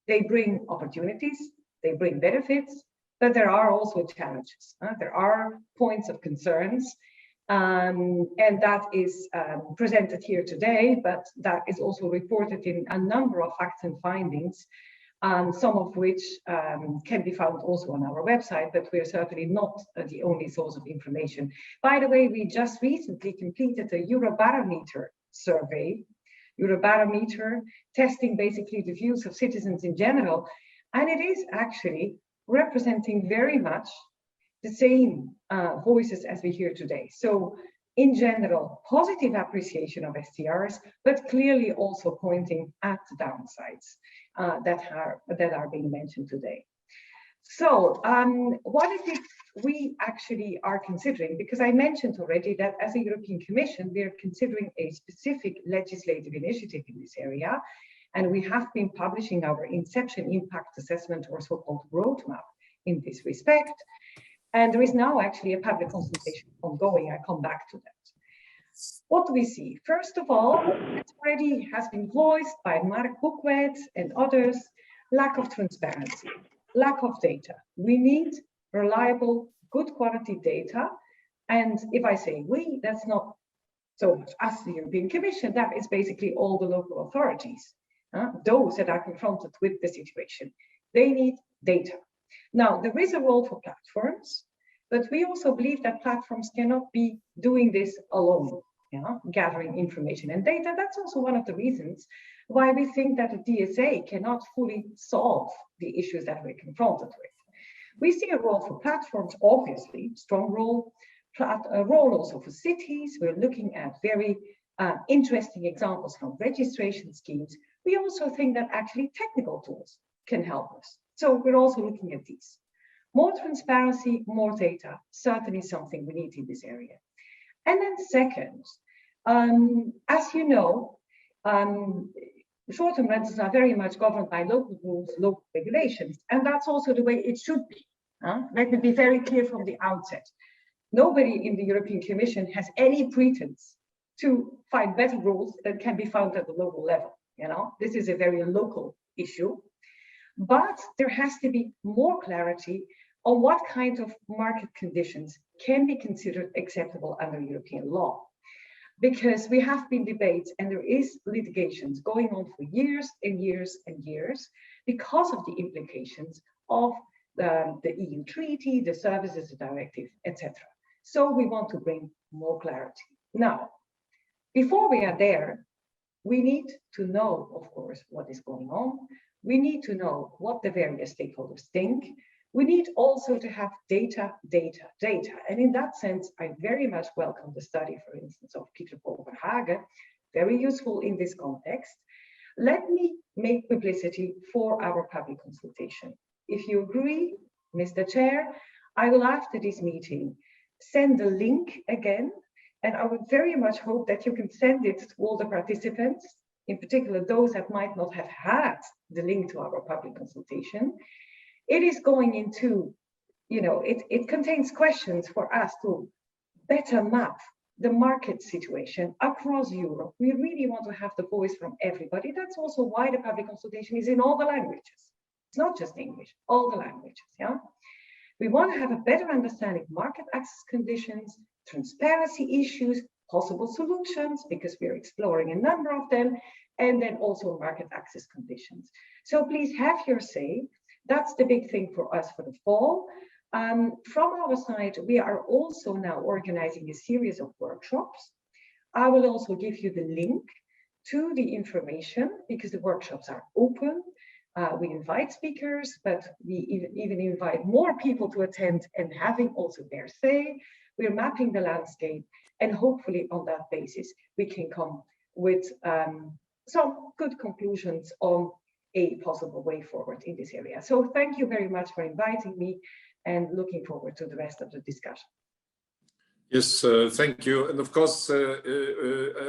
They bring opportunities, they bring benefits, but there are also challenges. There are points of concerns, and that is presented here today, but that is also reported in a number of facts and findings, some of which can be found also on our website, but we're certainly not the only source of information. By the way, we just recently completed a Eurobarometer survey, Eurobarometer, testing basically the views of citizens in general, and it is actually representing very much the same voices as we hear today. So in general, positive appreciation of STRs, but clearly also pointing at the downsides that are being mentioned today. So what is it we actually are considering? Because I mentioned already that as a European Commission, we are considering a specific legislative initiative in this area. And we have been publishing our Inception Impact Assessment, or so-called roadmap, in this respect. And there is now actually a public consultation ongoing. I come back to that. What do we see? First of all, it already has been voiced by Mark Boekweit and others, lack of transparency, lack of data. We need reliable, good quality data. And if I say we, that's not so much us, the European Commission, that is basically all the local authorities, those that are confronted with the situation. They need data. Now, there is a role for platforms, but we also believe that platforms cannot be doing this alone, gathering information and data. That's also one of the reasons why we think that a DSA cannot fully solve the issues that we're confronted with. We see a role for platforms, obviously, strong role, a role also for cities. We're looking at very interesting examples from registration schemes. We also think that actually technical tools can help us. So we're also looking at these. More transparency, more data, certainly something we need in this area. And then second, as you know, short-term rentals are very much governed by local rules, local regulations, and that's also the way it should be. Let me be very clear from the outset. Nobody in the European Commission has any pretense to find better rules that can be found at the local level. This is a very local issue, but there has to be more clarity on what kind of market conditions can be considered acceptable under European law. Because we have been debates and there is litigations going on for years and years and years because of the implications of the EU treaty, the services directive, etc. So we want to bring more clarity. Now, before we are there, we need to know, of course, what is going on. We need to know what the various stakeholders think. We need also to have data. And in that sense, I very much welcome the study, for instance, of Peter Paul Verhagen, very useful in this context. Let me make publicity for our public consultation. If you agree, Mr. Chair, I will, after this meeting, send the link again, and I would very much hope that you can send it to all the participants, in particular those that might not have had the link to our public consultation. It is going into, it contains questions for us to better map the market situation across Europe. We really want to have the voice from everybody. That's also why the public consultation is in all the languages. It's not just English, all the languages, yeah? We want to have a better understanding of market access conditions, transparency issues, possible solutions, because we're exploring a number of them, and then also market access conditions. So please have your say. That's the big thing for us for the fall. From our side, we are also now organizing a series of workshops. I will also give you the link to the information because the workshops are open. We invite speakers, but we even invite more people to attend and having also their say. We're mapping the landscape, and hopefully on that basis, we can come with some good conclusions on a possible way forward in this area. So thank you very much for inviting me and looking forward to the rest of the discussion. Yes, thank you. And of course,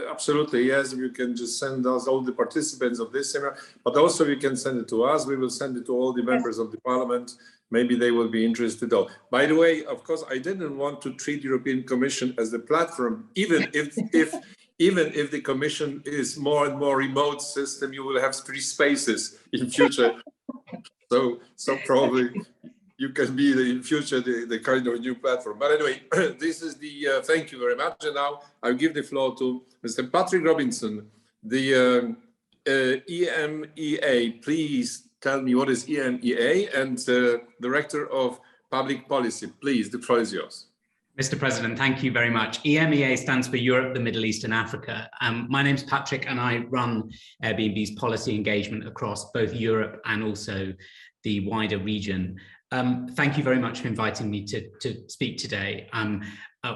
absolutely, yes, you can just send us all the participants of this seminar, but also you can send it to us. We will send it to all the members of the parliament. Maybe they will be interested. By the way, of course, I didn't want to treat European Commission as the platform, even if the Commission is more and more remote system, you will have 3 spaces in future. So probably you can be in future the kind of new platform. But anyway, this is the thank you very much. And now I'll give the floor to Mr. Patrick Robinson, the EMEA. Please tell me what is EMEA, and Director of Public Policy. Please, the floor is yours. Mr. President, thank you very much. EMEA stands for Europe, the Middle East and Africa. My name's Patrick and I run Airbnb's policy engagement across both Europe and also the wider region. Thank you very much for inviting me to speak today.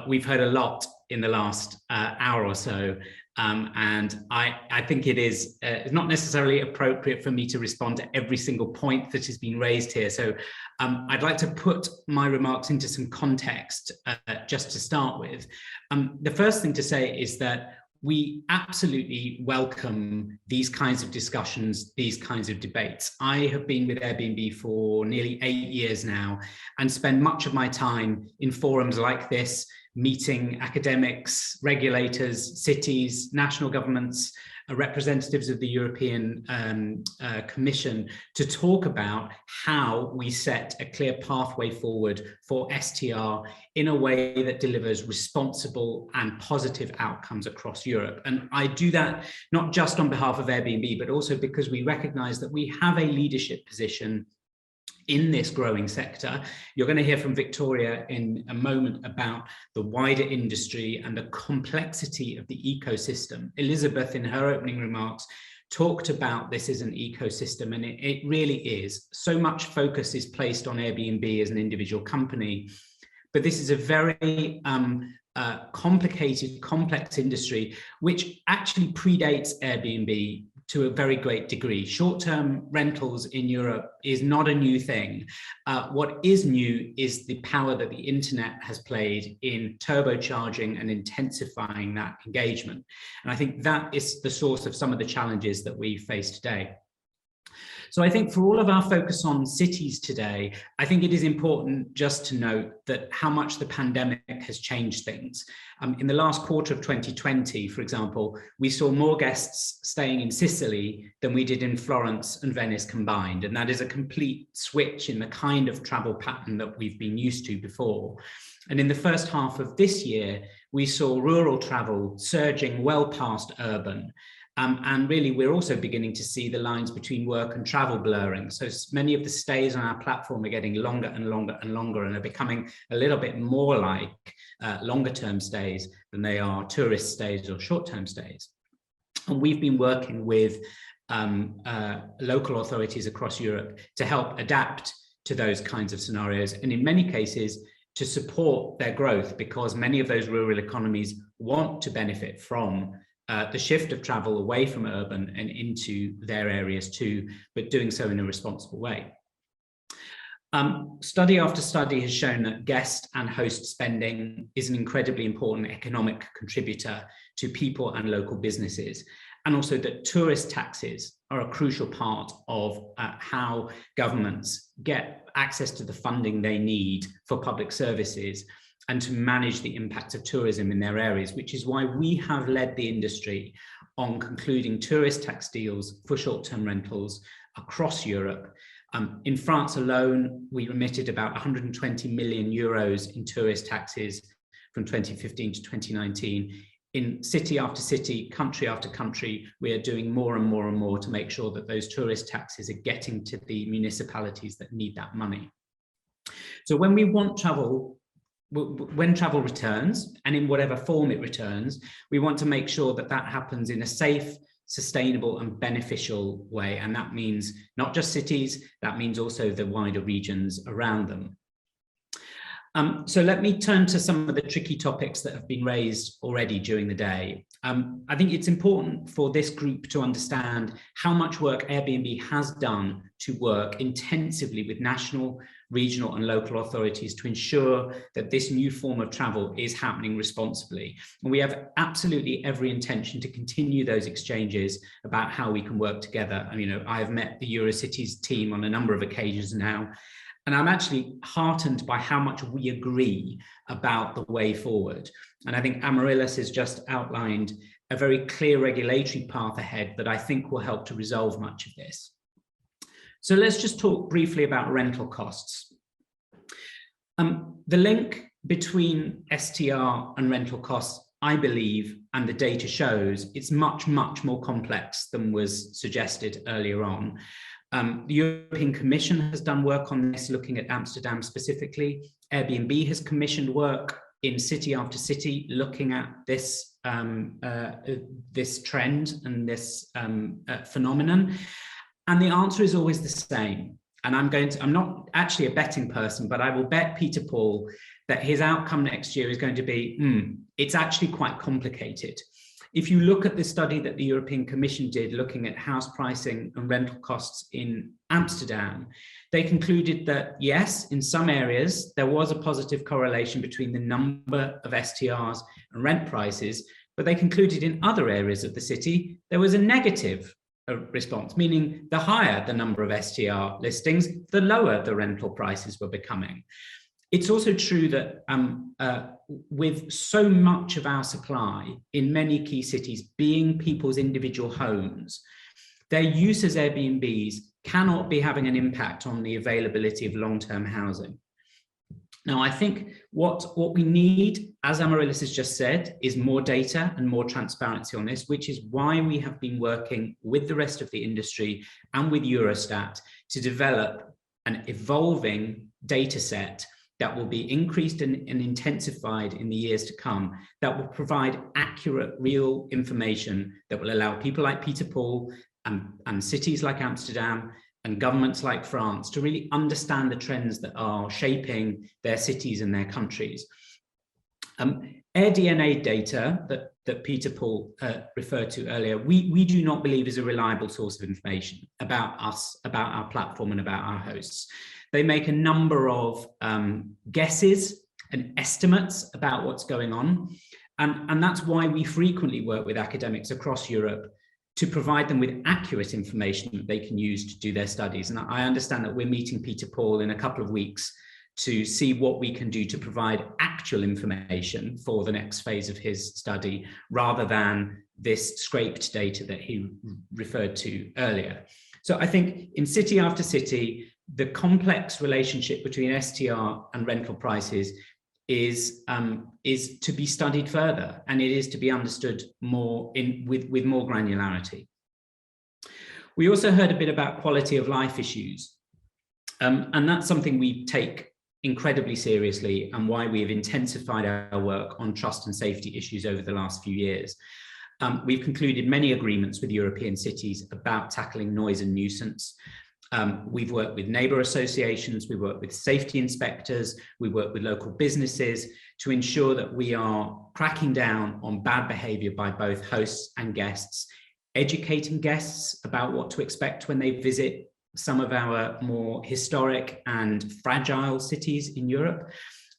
We've heard a lot in the last hour or so, and I think it is not necessarily appropriate for me to respond to every single point that has been raised here. So I'd like to put my remarks into some context just to start with. The first thing to say is that we absolutely welcome these kinds of discussions, these kinds of debates. I have been with Airbnb for nearly 8 years now and spend much of my time in forums like this, meeting academics, regulators, cities, national governments, representatives of the European Commission to talk about how we set a clear pathway forward for STR in a way that delivers responsible and positive outcomes across Europe. And I do that not just on behalf of Airbnb, but also because we recognize that we have a leadership position in this growing sector. You're going to hear from Victoria in a moment about the wider industry and the complexity of the ecosystem. Elizabeth, in her opening remarks, talked about this as an ecosystem, and it really is. So much focus is placed on Airbnb as an individual company, but this is a very complicated, complex industry, which actually predates Airbnb to a very great degree. Short-term rentals in Europe is not a new thing. What is new is the power that the internet has played in turbocharging and intensifying that engagement. And I think that is the source of some of the challenges that we face today. So I think for all of our focus on cities today, I think it is important just to note that how much the pandemic has changed things. In the last quarter of 2020, for example, we saw more guests staying in Sicily than we did in Florence and Venice combined. And that is a complete switch in the kind of travel pattern that we've been used to before. And in the first half of this year, we saw rural travel surging well past urban. And really, we're also beginning to see the lines between work and travel blurring. So many of the stays on our platform are getting longer and longer and longer, and are becoming a little bit more like longer term stays than they are tourist stays or short term stays. And we've been working with local authorities across Europe to help adapt to those kinds of scenarios, and in many cases to support their growth, because many of those rural economies want to benefit from the shift of travel away from urban and into their areas too, but doing so in a responsible way. Study after study has shown that guest and host spending is an incredibly important economic contributor to people and local businesses, and also that tourist taxes are a crucial part of how governments get access to the funding they need for public services and to manage the impact of tourism in their areas, which is why we have led the industry on concluding tourist tax deals for short-term rentals across Europe. In France alone, we remitted about 120 million euros in tourist taxes from 2015 to 2019. In city after city, country after country, we are doing more and more and more to make sure that those tourist taxes are getting to the municipalities that need that money. So when we want travel, when travel returns, and in whatever form it returns, we want to make sure that that happens in a safe, sustainable and beneficial way. And that means not just cities, that means also the wider regions around them. So let me turn to some of the tricky topics that have been raised already during the day. I think it's important for this group to understand how much work Airbnb has done to work intensively with national, regional and local authorities to ensure that this new form of travel is happening responsibly. And we have absolutely every intention to continue those exchanges about how we can work together. I mean, I have met the Eurocities team on a number of occasions now, and I'm actually heartened by how much we agree about the way forward. And I think Amaryllis has just outlined a very clear regulatory path ahead that I think will help to resolve much of this. So let's just talk briefly about rental costs. The link between STR and rental costs, I believe, and the data shows, it's much, much more complex than was suggested earlier on. The European Commission has done work on this, looking at Amsterdam specifically. Airbnb has commissioned work in city after city, looking at this, this trend and this phenomenon. And the answer is always the same. And I'm not actually a betting person, but I will bet Peter Paul that his outcome next year is going to be, it's actually quite complicated. If you look at the study that the European Commission did looking at house pricing and rental costs in Amsterdam, they concluded that yes, in some areas, there was a positive correlation between the number of STRs and rent prices, but they concluded in other areas of the city, there was a negative response, meaning the higher the number of STR listings, the lower the rental prices were becoming. It's also true that with so much of our supply in many key cities being people's individual homes, their use as Airbnbs cannot be having an impact on the availability of long-term housing. Now, I think what we need, as Amaryllis has just said, is more data and more transparency on this, which is why we have been working with the rest of the industry and with Eurostat to develop an evolving data set that will be increased and intensified in the years to come, that will provide accurate, real information that will allow people like Peter Paul and cities like Amsterdam and governments like France to really understand the trends that are shaping their cities and their countries. AirDNA data that Peter Paul referred to earlier, we do not believe is a reliable source of information about us, about our platform and about our hosts. They make a number of guesses and estimates about what's going on. And that's why we frequently work with academics across Europe to provide them with accurate information that they can use to do their studies. And I understand that we're meeting Peter Paul in a couple of weeks to see what we can do to provide actual information for the next phase of his study, rather than this scraped data that he referred to earlier. So I think in city after city, the complex relationship between STR and rental prices is to be studied further, and it is to be understood more with more granularity. We also heard a bit about quality of life issues, and that's something we take incredibly seriously, and why we have intensified our work on trust and safety issues over the last few years. We've concluded many agreements with European cities about tackling noise and nuisance. We've worked with neighbour associations, we work with safety inspectors, we work with local businesses to ensure that we are cracking down on bad behaviour by both hosts and guests, educating guests about what to expect when they visit some of our more historic and fragile cities in Europe.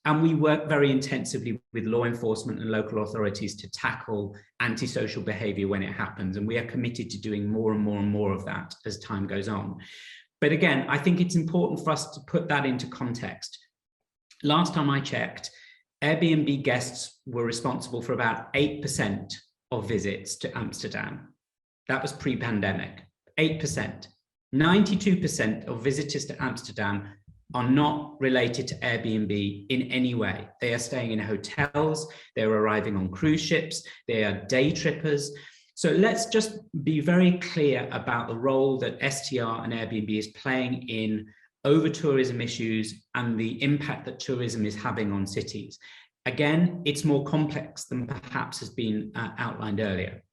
And we work very intensively with law enforcement and local authorities to tackle antisocial behaviour when it happens. And we are committed to doing more and more and more of that as time goes on. But again, I think it's important for us to put that into context. Last time I checked, Airbnb guests were responsible for about 8% of visits to Amsterdam. That was pre-pandemic, 8%. 92% of visitors to Amsterdam are not related to Airbnb in any way. They are staying in hotels, they're arriving on cruise ships, they are day trippers. So let's just be very clear about the role that STR and Airbnb is playing in over-tourism issues and the impact that tourism is having on cities. Again, it's more complex than perhaps has been outlined earlier.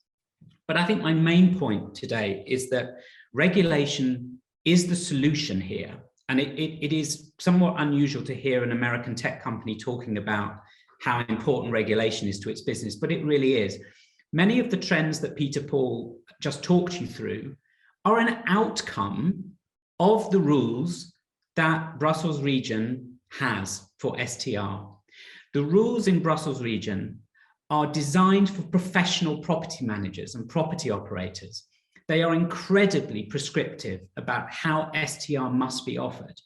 But I think my main point today is that regulation is the solution here. And it is somewhat unusual to hear an American tech company talking about how important regulation is to its business, but it really is. Many of the trends that Peter Paul just talked you through are an outcome of the rules that Brussels region has for STR. The rules in Brussels region are designed for professional property managers and property operators. They are incredibly prescriptive about how STR must be offered.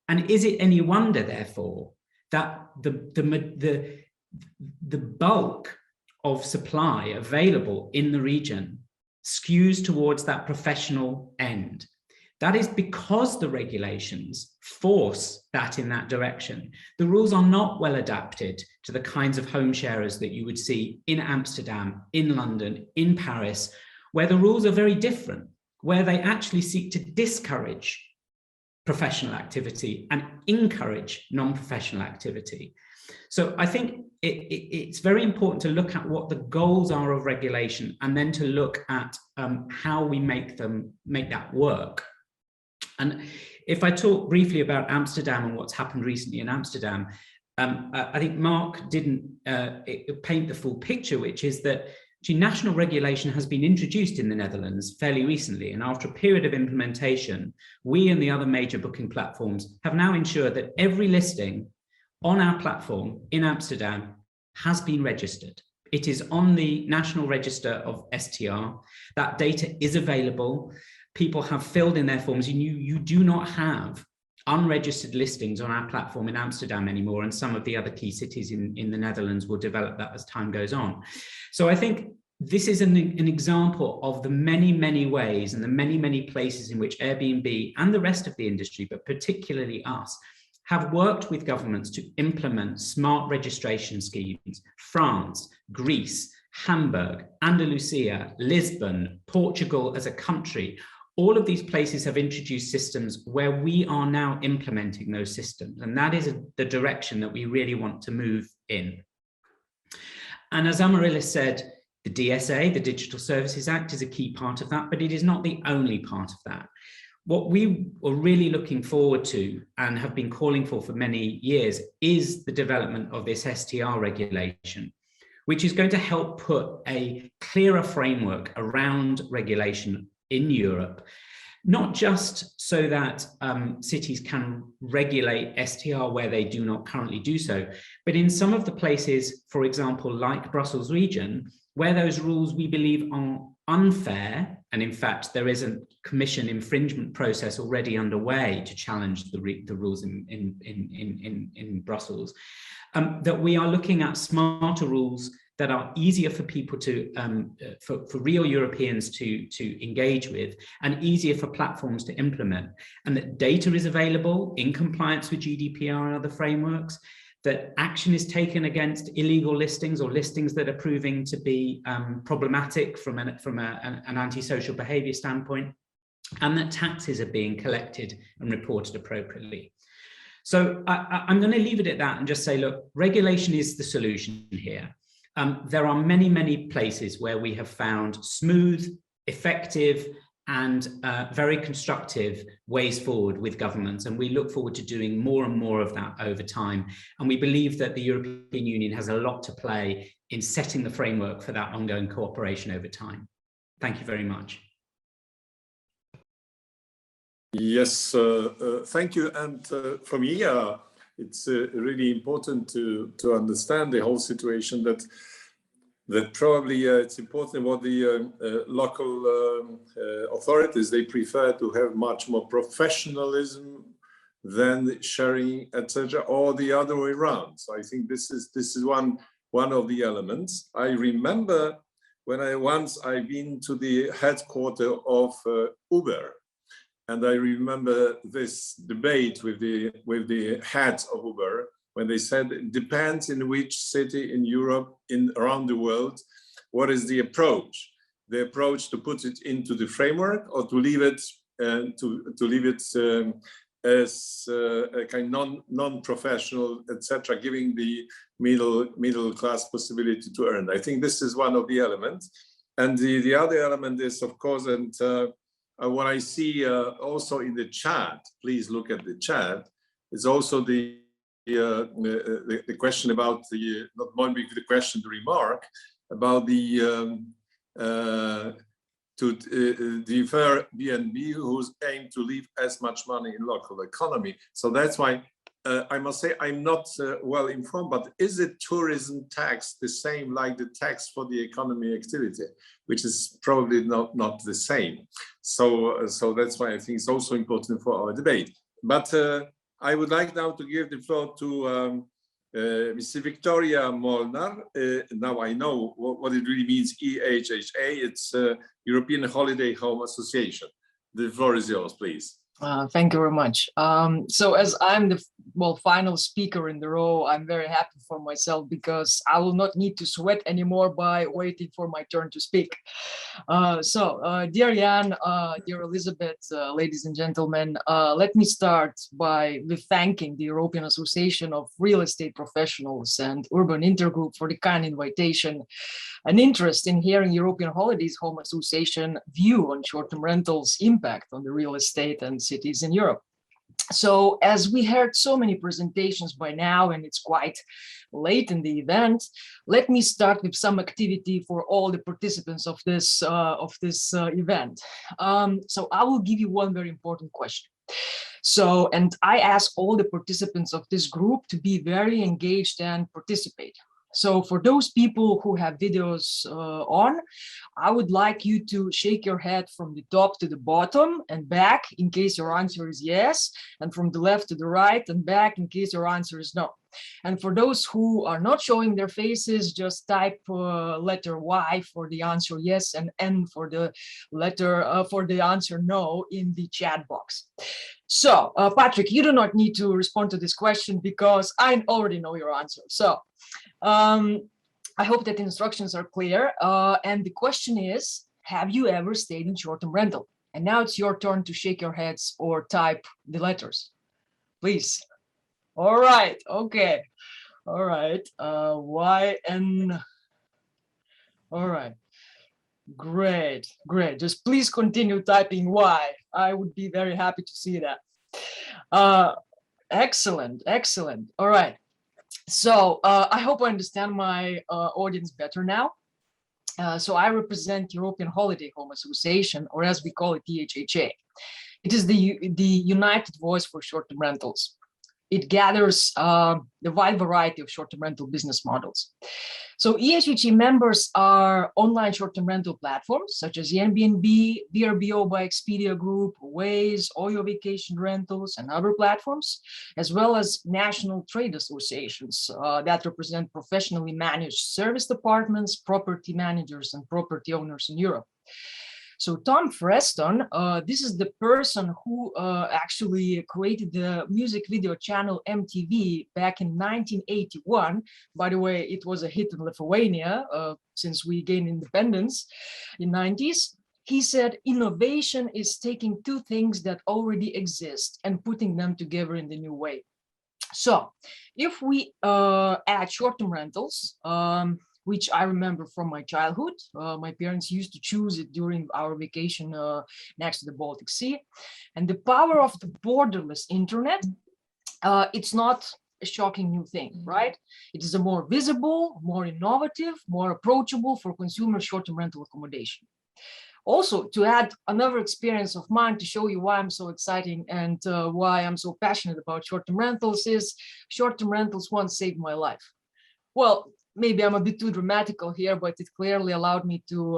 And is it any wonder, therefore, that the bulk of supply available in the region skews towards that professional end? That is because the regulations force that in that direction. The rules are not well adapted to the kinds of home sharers that you would see in Amsterdam, in London, in Paris, where the rules are very different, where they actually seek to discourage professional activity and encourage non-professional activity. So I think it's very important to look at what the goals are of regulation, and then to look at how we make that work. And if I talk briefly about Amsterdam and what's happened recently in Amsterdam, I think Mark didn't paint the full picture, which is that national regulation has been introduced in the Netherlands fairly recently, and after a period of implementation, we and the other major booking platforms have now ensured that every listing on our platform in Amsterdam has been registered. It is on the National Register of STR. That data is available. People have filled in their forms, and you do not have unregistered listings on our platform in Amsterdam anymore, and some of the other key cities in the Netherlands will develop that as time goes on. So I think this is an example of the many, many ways and the many, many places in which Airbnb and the rest of the industry, but particularly us, have worked with governments to implement smart registration schemes. France, Greece, Hamburg, Andalusia, Lisbon, Portugal as a country, all of these places have introduced systems where we are now implementing those systems. And that is the direction that we really want to move in. And as Amaryllis said, the DSA, the Digital Services Act, is a key part of that, but it is not the only part of that. What we are really looking forward to and have been calling for many years is the development of this STR regulation, which is going to help put a clearer framework around regulation in Europe, not just so that cities can regulate STR where they do not currently do so, but in some of the places, for example, like Brussels region, where those rules we believe are unfair, and in fact, there is a Commission infringement process already underway to challenge the rules in Brussels, that we are looking at smarter rules that are easier for people to, for real Europeans to engage with, and easier for platforms to implement, and that data is available in compliance with GDPR and other frameworks, that action is taken against illegal listings or listings that are proving to be problematic from an antisocial behavior standpoint, and that taxes are being collected and reported appropriately. So I'm going to leave it at that and just say, look, regulation is the solution here. There are many, many places where we have found smooth, effective, and very constructive ways forward with governments. And we look forward to doing more and more of that over time. And we believe that the European Union has a lot to play in setting the framework for that ongoing cooperation over time. Thank you very much. Yes, thank you. And for me, it's really important to understand the whole situation, that probably it's important what the local authorities, they prefer to have much more professionalism than sharing, etc., or the other way around. So I think this is one of the elements. I remember when I've been to the headquarters of Uber, and I remember this debate with the heads of Uber, when they said it depends in which city in Europe, around the world, what is the approach? The approach to put it into the framework, or to leave it as a kind non-professional, etc., giving the middle class possibility to earn. I think this is one of the elements, and the other element is, of course, and what I see also in the chat, please look at the chat, is also the question about not only the question, the remark about the to defer Airbnb, who's aimed to leave as much money in local economy. So that's why I must say I'm not well informed, but is the tourism tax the same like the tax for the economy activity, which is probably not the same. So that's why I think it's also important for our debate. But I would like now to give the floor to Ms. Victoria Molnar. Now I know what it really means, EHHA. It's European Holiday Home Association. The floor is yours, please. Thank you very much. So as I'm the final speaker in the row, I'm very happy for myself because I will not need to sweat anymore by waiting for my turn to speak. Dear Jan, dear Elizabeth, ladies and gentlemen, let me start with thanking the European Association of Real Estate Professionals and Urban Intergroup for the kind invitation and interest in hearing European Holidays Home Association view on short-term rentals' impact on the real estate and cities in Europe. So as we heard so many presentations by now, and it's quite late in the event, let me start with some activity for all the participants of this event. So I will give you one very important question. So, and I ask all the participants of this group to be very engaged and participate. So for those people who have videos on, I would like you to shake your head from the top to the bottom and back in case your answer is yes, and from the left to the right and back in case your answer is no. And for those who are not showing their faces, just type letter Y for the answer yes and N for the letter for the answer no in the chat box. So Patrick, you do not need to respond to this question because I already know your answer. So I hope that the instructions are clear. And the question is, have you ever stayed in short-term rental? And now it's your turn to shake your heads or type the letters, please. All right, okay. All right, Y, N. All right, great, great. Just please continue typing Y. I would be very happy to see that. Excellent, excellent. All right. So I hope I understand my audience better now. So I represent European Holiday Home Association, or as we call it, EHHA. It is the united voice for short-term rentals. It gathers the wide variety of short-term rental business models. So EHHE members are online short-term rental platforms such as Airbnb, VRBO by Expedia Group, Waze, Oyo Vacation Rentals, and other platforms, as well as national trade associations that represent professionally managed service departments, property managers, and property owners in Europe. So Tom Freston, this is the person who actually created the music video channel MTV back in 1981. By the way, it was a hit in Lithuania since we gained independence in 90s. He said, innovation is taking two things that already exist and putting them together in the new way. So if we add short-term rentals, which I remember from my childhood. My parents used to choose it during our vacation next to the Baltic Sea. And the power of the borderless internet, it's not a shocking new thing, right? It is a more visible, more innovative, more approachable for consumer short-term rental accommodation. Also, to add another experience of mine to show you why I'm so exciting and why I'm so passionate about short-term rentals is short-term rentals once saved my life. Well, maybe I'm a bit too dramatical here, but it clearly allowed me to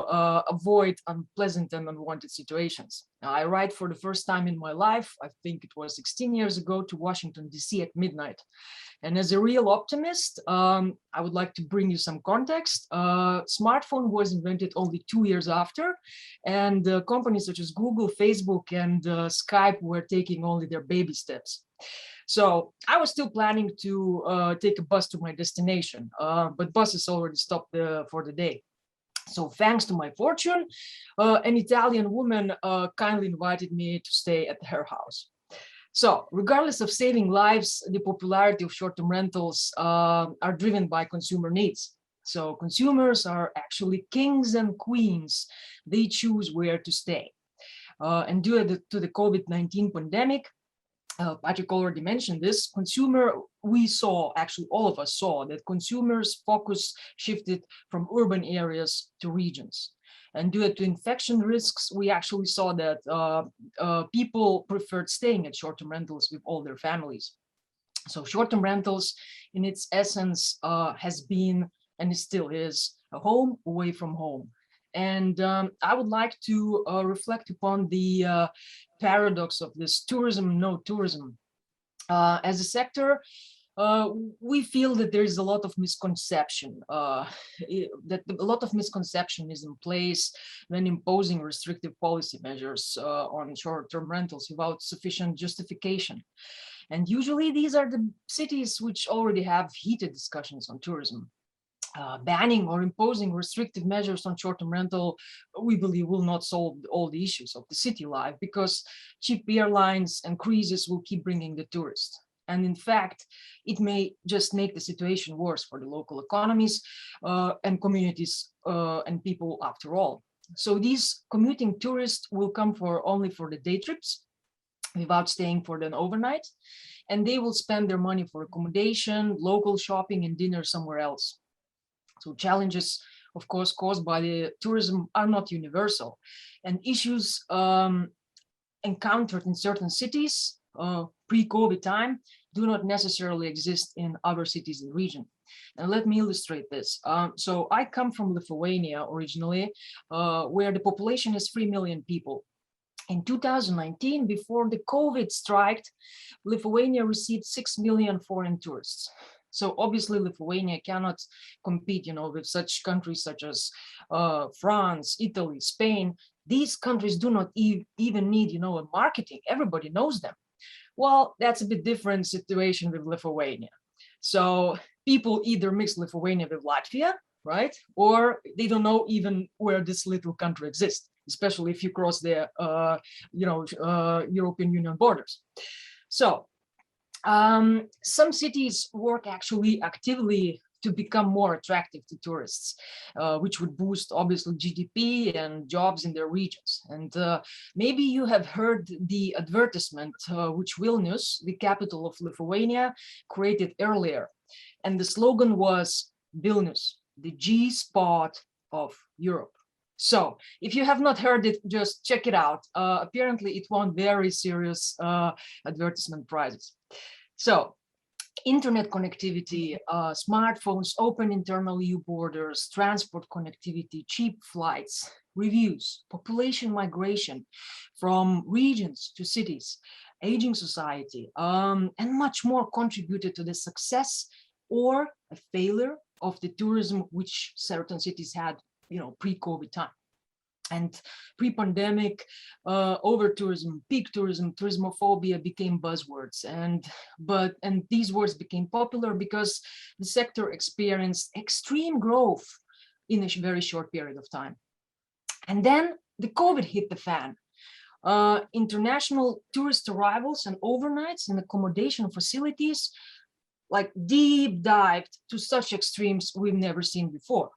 avoid unpleasant and unwanted situations. Now, I arrived for the first time in my life, I think it was 16 years ago, to Washington, DC at midnight. And as a real optimist, I would like to bring you some context. Smartphone was invented only 2 years after, and companies such as Google, Facebook, and Skype were taking only their baby steps. So I was still planning to take a bus to my destination, but buses already stopped for the day. So thanks to my fortune, an Italian woman kindly invited me to stay at her house. So regardless of saving lives, the popularity of short-term rentals are driven by consumer needs. So consumers are actually kings and queens. They choose where to stay. And due to the COVID-19 pandemic, Patrick already mentioned this, we saw, actually all of us saw, that consumers' focus shifted from urban areas to regions. And due to infection risks, we actually saw that people preferred staying at short-term rentals with all their families. So short-term rentals, in its essence, has been, and it still is, a home away from home. And I would like to reflect upon the paradox of this tourism, no tourism. As a sector, we feel that there is a lot of misconception, that a lot of misconception is in place when imposing restrictive policy measures on short-term rentals without sufficient justification. And usually these are the cities which already have heated discussions on tourism. Banning or imposing restrictive measures on short-term rental, we believe, will not solve all the issues of the city life, because cheap airlines and cruises will keep bringing the tourists. And in fact, it may just make the situation worse for the local economies and communities and people after all. So these commuting tourists will come only for the day trips without staying for an overnight, and they will spend their money for accommodation, local shopping, and dinner somewhere else. So challenges, of course, caused by the tourism are not universal, and issues encountered in certain cities pre-COVID time do not necessarily exist in other cities in the region. And let me illustrate this. So I come from Lithuania originally, where the population is 3 million people. In 2019, before the COVID strike, Lithuania received 6 million foreign tourists. So obviously Lithuania cannot compete, with such countries such as France, Italy, Spain. These countries do not even need, a marketing. Everybody knows them. Well, that's a bit different situation with Lithuania. So people either mix Lithuania with Latvia, right? Or they don't know even where this little country exists, especially if you cross the, European Union borders. So some cities work actually actively to become more attractive to tourists, which would boost obviously GDP and jobs in their regions. And maybe you have heard the advertisement which Vilnius, the capital of Lithuania, created earlier. And the slogan was Vilnius, the G spot of Europe. So if you have not heard it, just check it out. Apparently it won very serious advertisement prizes. So internet connectivity, smartphones, open internal EU borders, transport connectivity, cheap flights, reviews, population migration from regions to cities, aging society, and much more contributed to the success or a failure of the tourism which certain cities had, pre-COVID time. And pre-pandemic, over-tourism, peak tourism, tourismophobia became buzzwords. And these words became popular because the sector experienced extreme growth in a very short period of time. And then the COVID hit the fan. International tourist arrivals and overnights in accommodation facilities like deep dived to such extremes we've never seen before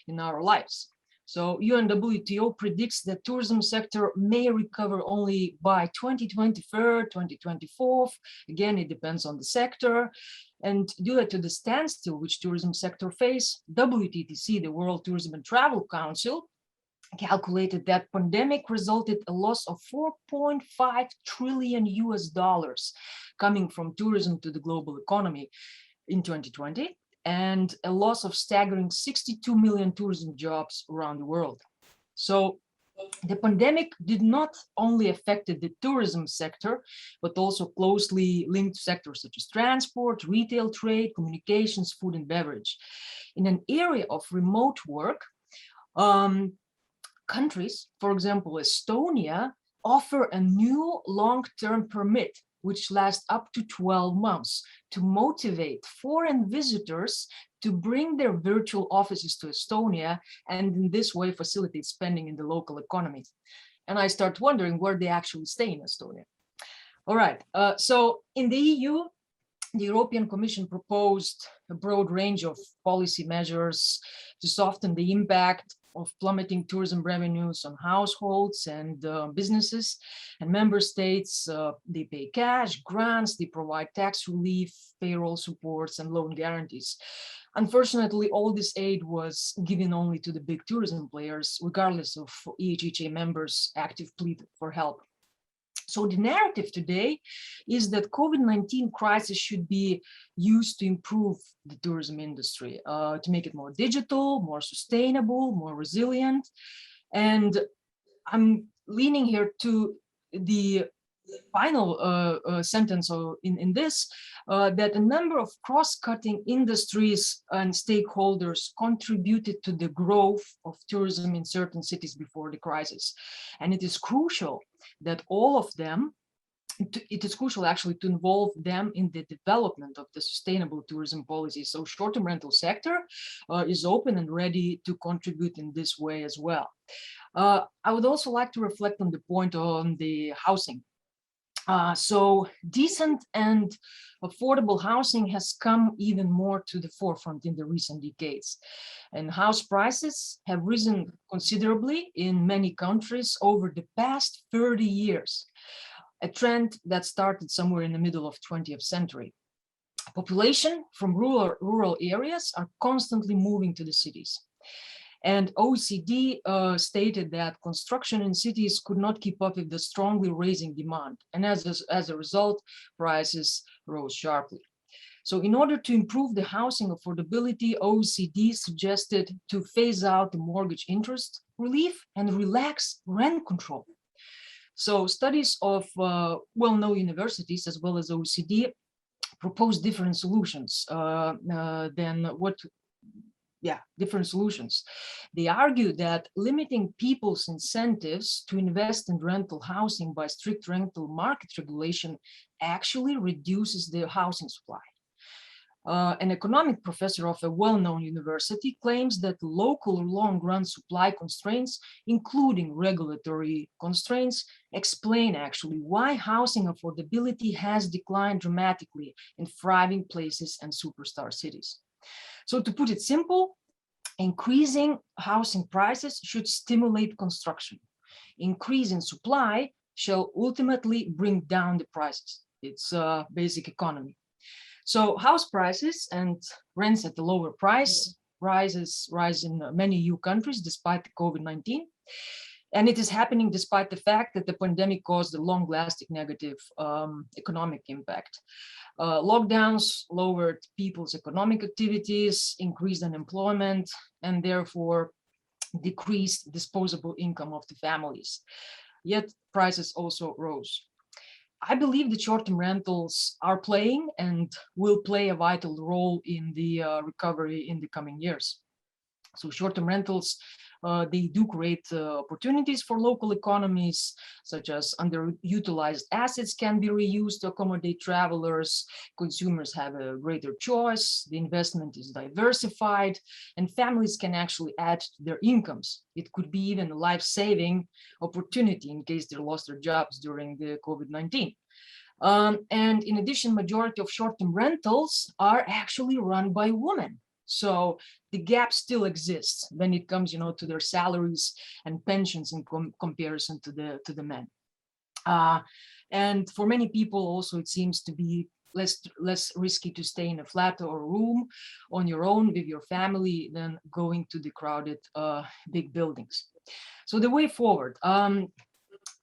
in our lives. So UNWTO predicts that tourism sector may recover only by 2023, 2024. Again, it depends on the sector. And due to the standstill which tourism sector face, WTTC, the World Tourism and Travel Council, calculated that pandemic resulted a loss of $4.5 trillion coming from tourism to the global economy in 2020, and a loss of staggering 62 million tourism jobs around the world. So the pandemic did not only affect the tourism sector, but also closely linked sectors such as transport, retail, trade, communications, food and beverage. In an area of remote work, countries, for example, Estonia, offer a new long-term permit which lasts up to 12 months to motivate foreign visitors to bring their virtual offices to Estonia, and in this way facilitate spending in the local economy. And I start wondering where they actually stay in Estonia. All right, so in the EU, the European Commission proposed a broad range of policy measures to soften the impact of plummeting tourism revenues on households and businesses. And member states, they pay cash, grants, they provide tax relief, payroll supports, and loan guarantees. Unfortunately, all this aid was given only to the big tourism players, regardless of EHHA members' active plea for help. So the narrative today is that COVID-19 crisis should be used to improve the tourism industry, to make it more digital, more sustainable, more resilient. And I'm leaning here to the final sentence in this, that a number of cross-cutting industries and stakeholders contributed to the growth of tourism in certain cities before the crisis. And it is crucial that all of them, it is crucial actually to involve them in the development of the sustainable tourism policy. So short-term rental sector is open and ready to contribute in this way as well. I would also like to reflect on the point on the housing. So decent and affordable housing has come even more to the forefront in the recent decades. And house prices have risen considerably in many countries over the past 30 years, a trend that started somewhere in the middle of 20th century. Population from rural areas are constantly moving to the cities. And OECD stated that construction in cities could not keep up with the strongly rising demand. And as a result, prices rose sharply. So in order to improve the housing affordability, OECD suggested to phase out the mortgage interest relief and relax rent control. So studies of well-known universities as well as OECD propose different solutions different solutions. They argue that limiting people's incentives to invest in rental housing by strict rental market regulation actually reduces the housing supply. An economic professor of a well-known university claims that local long-run supply constraints, including regulatory constraints, explain actually why housing affordability has declined dramatically in thriving places and superstar cities. So to put it simple, increasing housing prices should stimulate construction. Increase in supply shall ultimately bring down the prices. It's a basic economy. So house prices and rents at the lower price rise in many EU countries despite COVID-19. And it is happening despite the fact that the pandemic caused a long-lasting negative economic impact. Lockdowns lowered people's economic activities, increased unemployment, and therefore decreased disposable income of the families. Yet prices also rose. I believe that short-term rentals are playing and will play a vital role in the recovery in the coming years. So short-term rentals, they do create opportunities for local economies, such as underutilized assets can be reused to accommodate travelers, consumers have a greater choice, the investment is diversified, and families can actually add to their incomes. It could be even a life-saving opportunity in case they lost their jobs during the COVID-19. And in addition, majority of short-term rentals are actually run by women. So the gap still exists when it comes, to their salaries and pensions in comparison to the men. And for many people also, it seems to be less risky to stay in a flat or room on your own with your family than going to the crowded big buildings. So the way forward.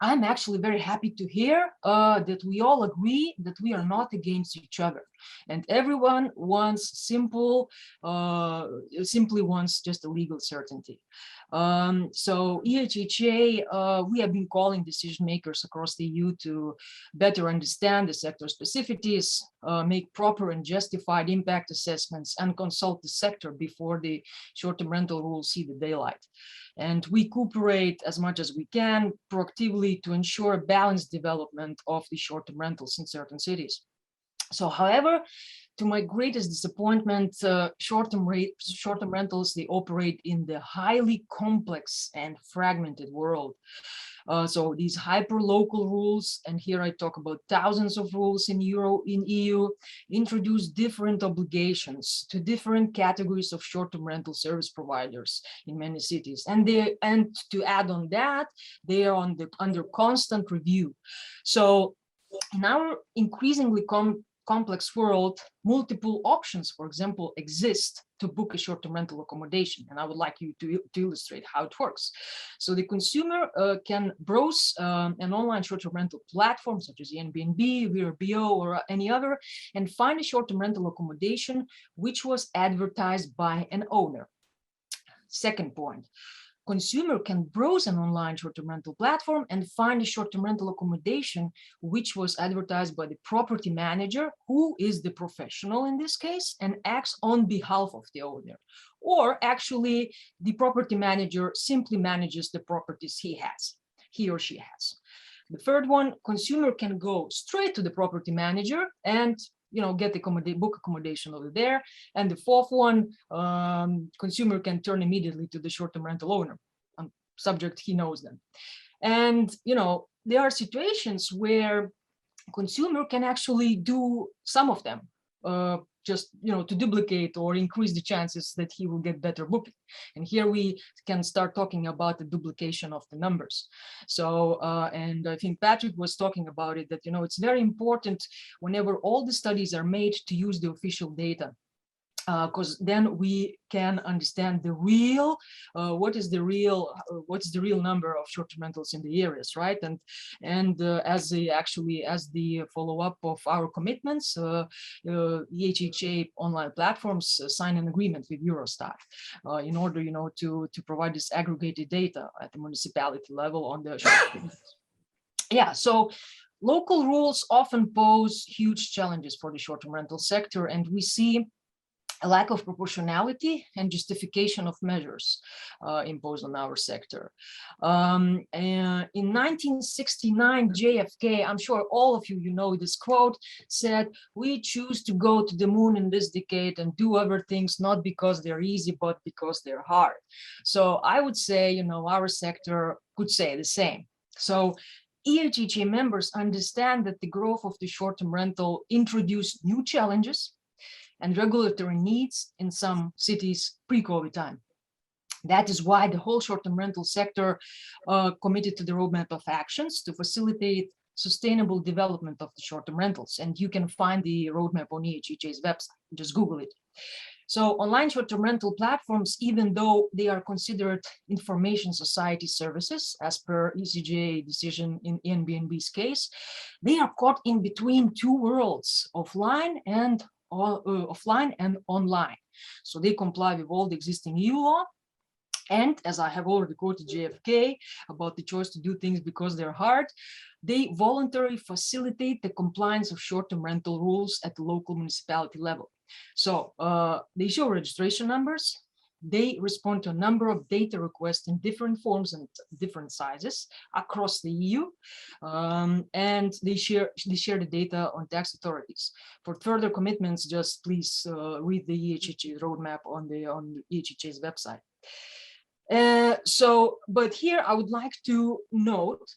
I'm actually very happy to hear that we all agree that we are not against each other, and everyone wants simply wants just a legal certainty. So EHHA, we have been calling decision makers across the EU to better understand the sector specificities, make proper and justified impact assessments, and consult the sector before the short-term rental rules see the daylight. And we cooperate as much as we can proactively to ensure a balanced development of the short-term rentals in certain cities. So, however, to my greatest disappointment, short-term rentals, they operate in the highly complex and fragmented world. So these hyper-local rules, and here I talk about thousands of rules in EU, introduce different obligations to different categories of short-term rental service providers in many cities. And to add on that, they are under constant review. So in our increasingly complex world, multiple options, for example, exist to book a short-term rental accommodation. And I would like you to illustrate how it works. So the consumer can browse an online short-term rental platform such as Airbnb, VRBO, or any other, and find a short-term rental accommodation which was advertised by an owner. Second point. Consumer can browse an online short-term rental platform and find a short-term rental accommodation which was advertised by the property manager, who is the professional in this case and acts on behalf of the owner. Or actually, the property manager simply manages the properties he or she has. The third one, consumer can go straight to the property manager and get the book accommodation over there. And the fourth one, consumer can turn immediately to the short-term rental owner, subject he knows them. And, there are situations where consumer can actually do some of them, just, to duplicate or increase the chances that he will get better booking. And here we can start talking about the duplication of the numbers. So, and I think Patrick was talking about it, that, it's very important whenever all the studies are made to use the official data. Because then we can understand the real, what's the real number of short-term rentals in the areas, right? And as the follow-up of our commitments, EHHA online platforms sign an agreement with Eurostat in order, to provide this aggregated data at the municipality level on the short-term rentals. Yeah, so local rules often pose huge challenges for the short-term rental sector, and we see a lack of proportionality and justification of measures imposed on our sector. And in 1969, JFK, I'm sure all of you know this quote, said, "We choose to go to the moon in this decade and do other things not because they're easy, but because they're hard." So I would say, our sector could say the same. So EHHA members understand that the growth of the short-term rental introduced new challenges and regulatory needs in some cities pre-COVID time. That is why the whole short-term rental sector committed to the roadmap of actions to facilitate sustainable development of the short-term rentals. And you can find the roadmap on EHHA's website. Just Google it. So online short-term rental platforms, even though they are considered information society services, as per ECJ decision in Airbnb's case, they are caught in between two worlds, offline and online. So they comply with all the existing EU law. And as I have already quoted JFK about the choice to do things because they're hard, they voluntarily facilitate the compliance of short-term rental rules at the local municipality level. So they show registration numbers. They respond to a number of data requests in different forms and different sizes across the EU, and they share the data on tax authorities. For further commitments, just please read the EHHA roadmap on the EHHA's website. But here I would like to note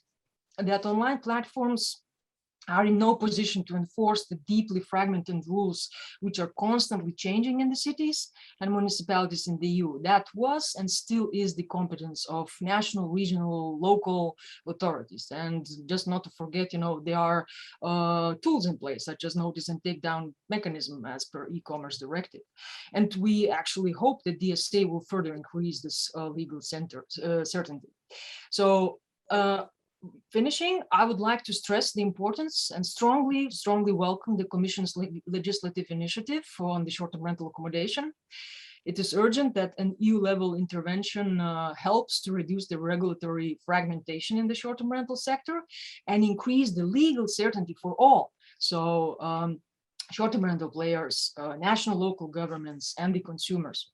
that online platforms are in no position to enforce the deeply fragmented rules which are constantly changing in the cities and municipalities in the EU. That was and still is the competence of national, regional, local authorities. And just not to forget, there are tools in place such as notice and takedown mechanism as per e-commerce directive. And we actually hope that DSA will further increase this legal certainty. So finishing, I would like to stress the importance and strongly welcome the Commission's legislative initiative on the short-term rental accommodation. It is urgent that an EU-level intervention helps to reduce the regulatory fragmentation in the short-term rental sector and increase the legal certainty for all. So short-term rental players, national, local governments, and the consumers.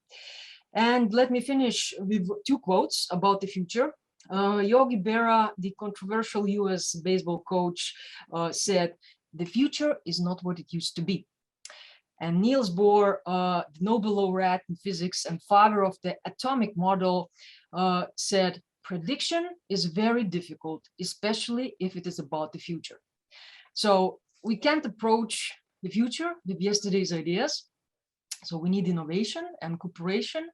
And let me finish with two quotes about the future. Yogi Berra, the controversial US baseball coach, said, "The future is not what it used to be." And Niels Bohr, the Nobel laureate in physics and father of the atomic model, said, "Prediction is very difficult, especially if it is about the future." So we can't approach the future with yesterday's ideas. So we need innovation and cooperation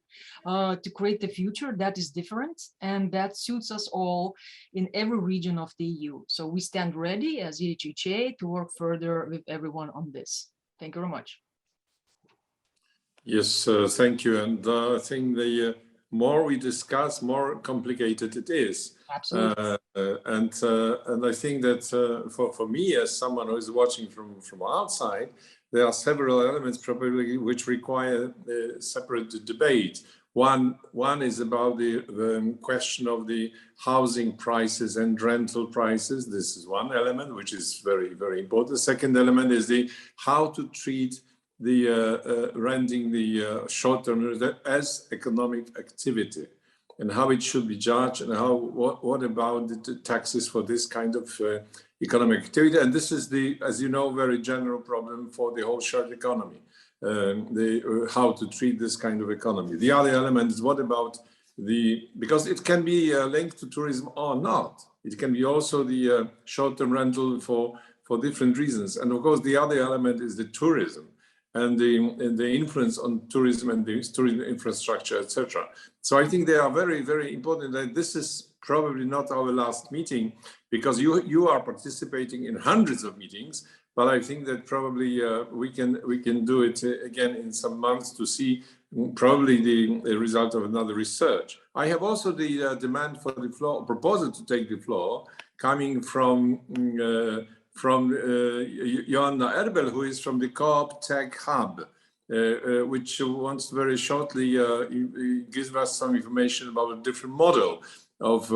to create the future that is different and that suits us all in every region of the EU. So we stand ready as EHHA to work further with everyone on this. Thank you very much. Yes, thank you. And I think the more we discuss, more complicated it is. Absolutely. And I think that for me, as someone who is watching from outside, there are several elements probably which require a separate debate. One is about the question of the housing prices and rental prices. This is one element which is very, very important. The second element is the how to treat the renting the short-term as economic activity and how it should be judged, and what about the taxes for this kind of economic activity. And this is the, as you know, very general problem for the whole shared economy, how to treat this kind of economy. The other element is what about because it can be linked to tourism or not. It can be also the short-term rental for different reasons. And of course, the other element is the tourism and the influence on tourism and the tourism infrastructure, etc. So I think they are very, very important. That this is probably not our last meeting, because you are participating in hundreds of meetings. But I think that probably we can do it again in some months to see probably the result of another research. I have also the demand for the floor, proposal to take the floor, coming from Joanna Erbel, who is from the Co-op Tech Hub, which wants very shortly give us some information about a different model of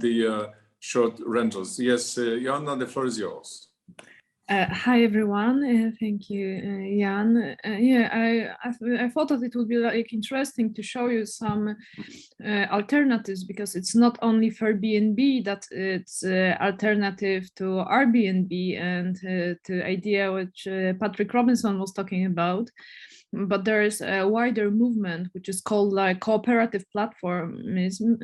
the short rentals. Yes, Joanna, the floor is yours. Hi everyone, thank you, Jan. I thought that it would be interesting to show you some alternatives, because it's not only for Airbnb that it's alternative to Airbnb and to idea which Patrick Robinson was talking about, but there is a wider movement which is called like cooperative platformism,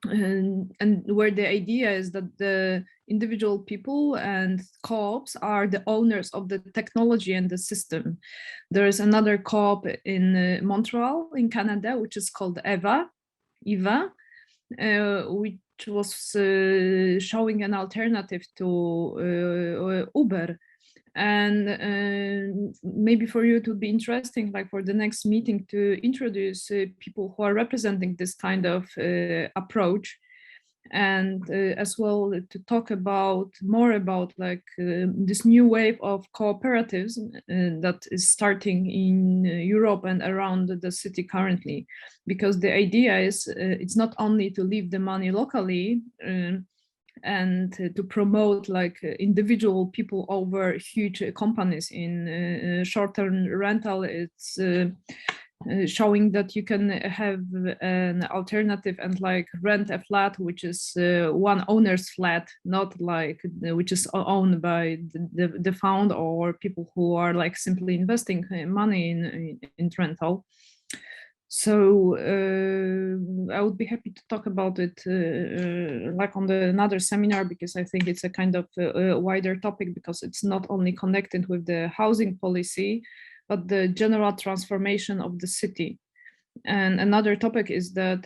and where the idea is that the individual people and co-ops are the owners of the technology and the system. There is another co-op in Montreal in Canada, which is called EVA, which was showing an alternative to Uber. And maybe for you it would be interesting, like for the next meeting, to introduce people who are representing this kind of approach, and as well to talk more about like this new wave of cooperatives that is starting in Europe and around the city currently. Because the idea is it's not only to leave the money locally and to promote like individual people over huge companies in short-term rental. It's showing that you can have an alternative and like rent a flat which is one owner's flat, not like which is owned by the fund or people who are like simply investing money in rental. So I would be happy to talk about it like on another seminar, because I think it's a kind of a wider topic, because it's not only connected with the housing policy, but the general transformation of the city. And another topic is that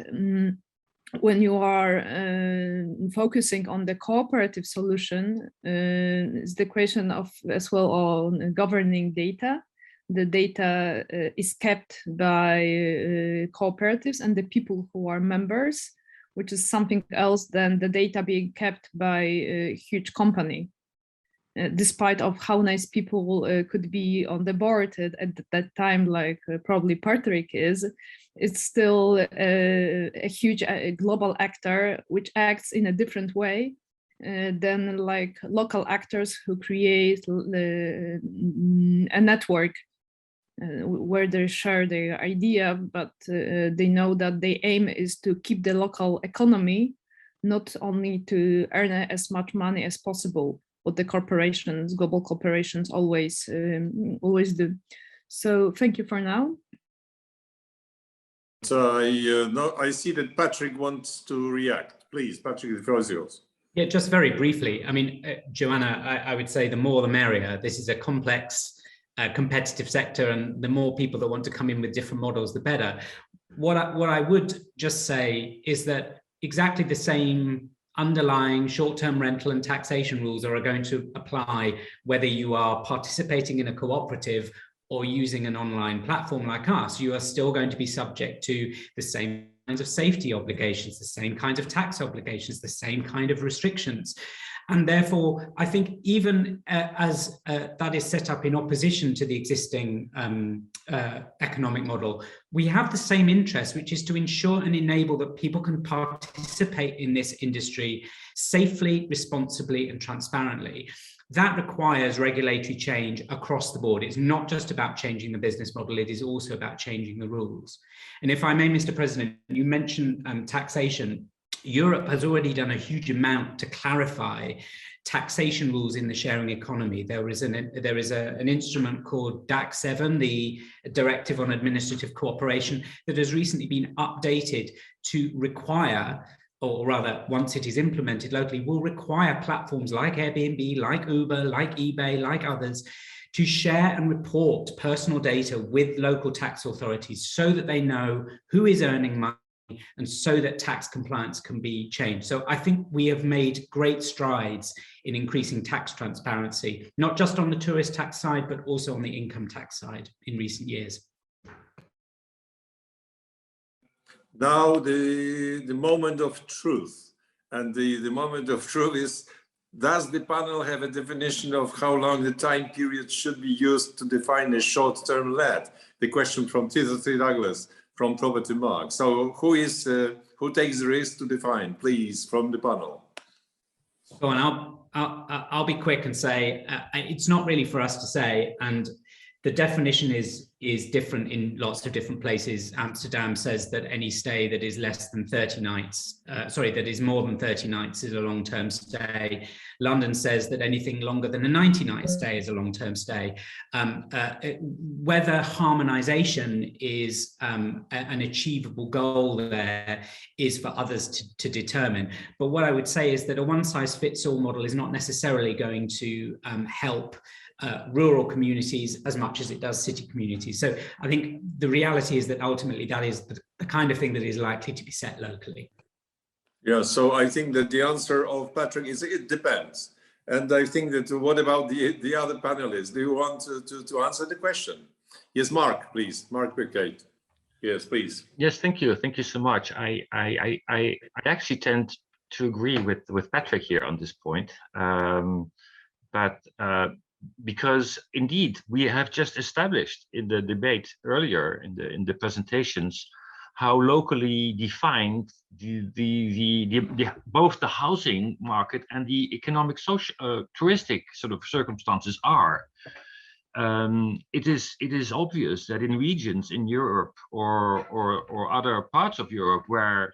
when you are focusing on the cooperative solution, is the question of as well on governing data. The data is kept by cooperatives and the people who are members, which is something else than the data being kept by a huge company. Despite of how nice people could be on the board at that time, like probably Patrick is, it's still a huge global actor which acts in a different way than like local actors who create a network where they share their idea, but they know that their aim is to keep the local economy, not only to earn as much money as possible, what the corporations, global corporations always do. So thank you for now. So I see that Patrick wants to react. Please, Patrick, the floor is yours. Yeah, just very briefly. I mean, Joanna, I would say the more the merrier. This is a complex, competitive sector, and the more people that want to come in with different models, the better. What I would just say is that exactly the same underlying short-term rental and taxation rules are going to apply whether you are participating in a cooperative or using an online platform like us. You are still going to be subject to the same kinds of safety obligations, the same kinds of tax obligations, the same kind of restrictions. And therefore, I think even as that is set up in opposition to the existing economic model, we have the same interest, which is to ensure and enable that people can participate in this industry safely, responsibly, and transparently. That requires regulatory change across the board. It's not just about changing the business model, it is also about changing the rules. And if I may, Mr. President, you mentioned taxation. Europe has already done a huge amount to clarify taxation rules in the sharing economy. There is an instrument called DAC7, the Directive on Administrative Cooperation, that has recently been updated to require, or rather, once it is implemented locally, will require platforms like Airbnb, like Uber, like eBay, like others, to share and report personal data with local tax authorities so that they know who is earning money, and so that tax compliance can be changed. So I think we have made great strides in increasing tax transparency, not just on the tourist tax side, but also on the income tax side in recent years. Now the moment of truth. And the moment of truth is, does the panel have a definition of how long the time period should be used to define a short-term let? The question from Timothy Douglas from Property Mark. So who takes the risk to define, please, from the panel? Go on, I'll be quick and say it's not really for us to say, and the definition is different in lots of different places. Amsterdam says that any stay that is less than 30 nights, that is more than 30 nights is a long-term stay. London says that anything longer than a 90-night stay is a long-term stay. Whether harmonization is an achievable goal there is for others to determine. But what I would say is that a one-size-fits-all model is not necessarily going to help rural communities as much as it does city communities. So I think the reality is that ultimately that is the kind of thing that is likely to be set locally. Yeah, so I think that the answer of Patrick is it depends. And I think that what about the other panelists? Do you want to answer the question? Yes, Mark, please. Mark Buckweit. Yes, please. Yes, thank you. Thank you so much. I actually tend to agree with Patrick here on this point. But because indeed we have just established in the debate earlier in the presentations how locally defined both the housing market and the economic, social, touristic sort of circumstances are. It is obvious that in regions in Europe or other parts of Europe where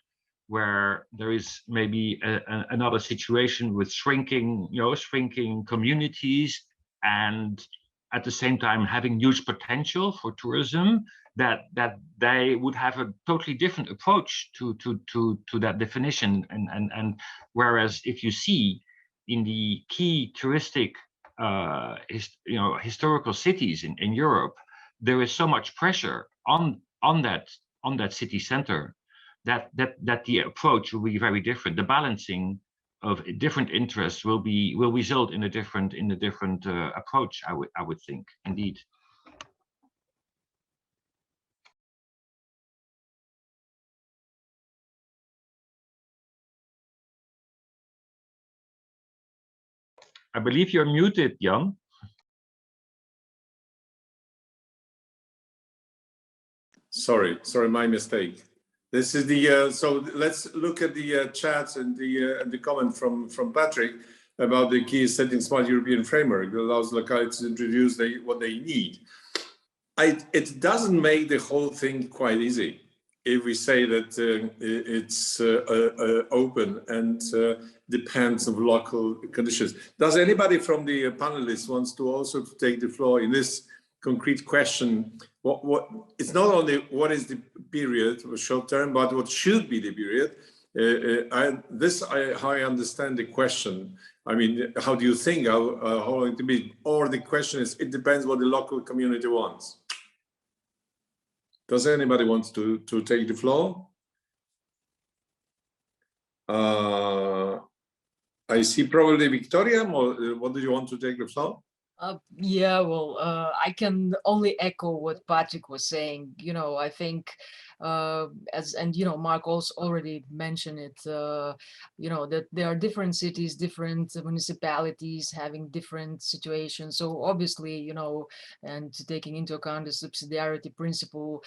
there is maybe another situation with shrinking communities, and at the same time having huge potential for tourism, that they would have a totally different approach to that definition. And whereas if you see in the key touristic historical cities in Europe, there is so much pressure on that city center that the approach will be very different. The balancing of different interests will result in a different approach. I would think, indeed. I believe you're muted, Jan. Sorry, my mistake. This is the so let's look at the chat and the comment from Patrick about the key setting smart European framework that allows localities to introduce what they need. It doesn't make the whole thing quite easy if we say that it's open and depends on local conditions. Does anybody from the panelists wants to also take the floor in this concrete question? What it's not only what is the period or short term, but what should be the period. How I understand the question. I mean, how do you think how long to be? Or the question is, it depends what the local community wants. Does anybody want to take the floor? I see probably Victoria. What do you want to take the floor? Yeah, well, I can only echo what Patrick was saying. I think Mark also already mentioned it, that there are different cities, different municipalities having different situations. So obviously, and taking into account the subsidiarity principle,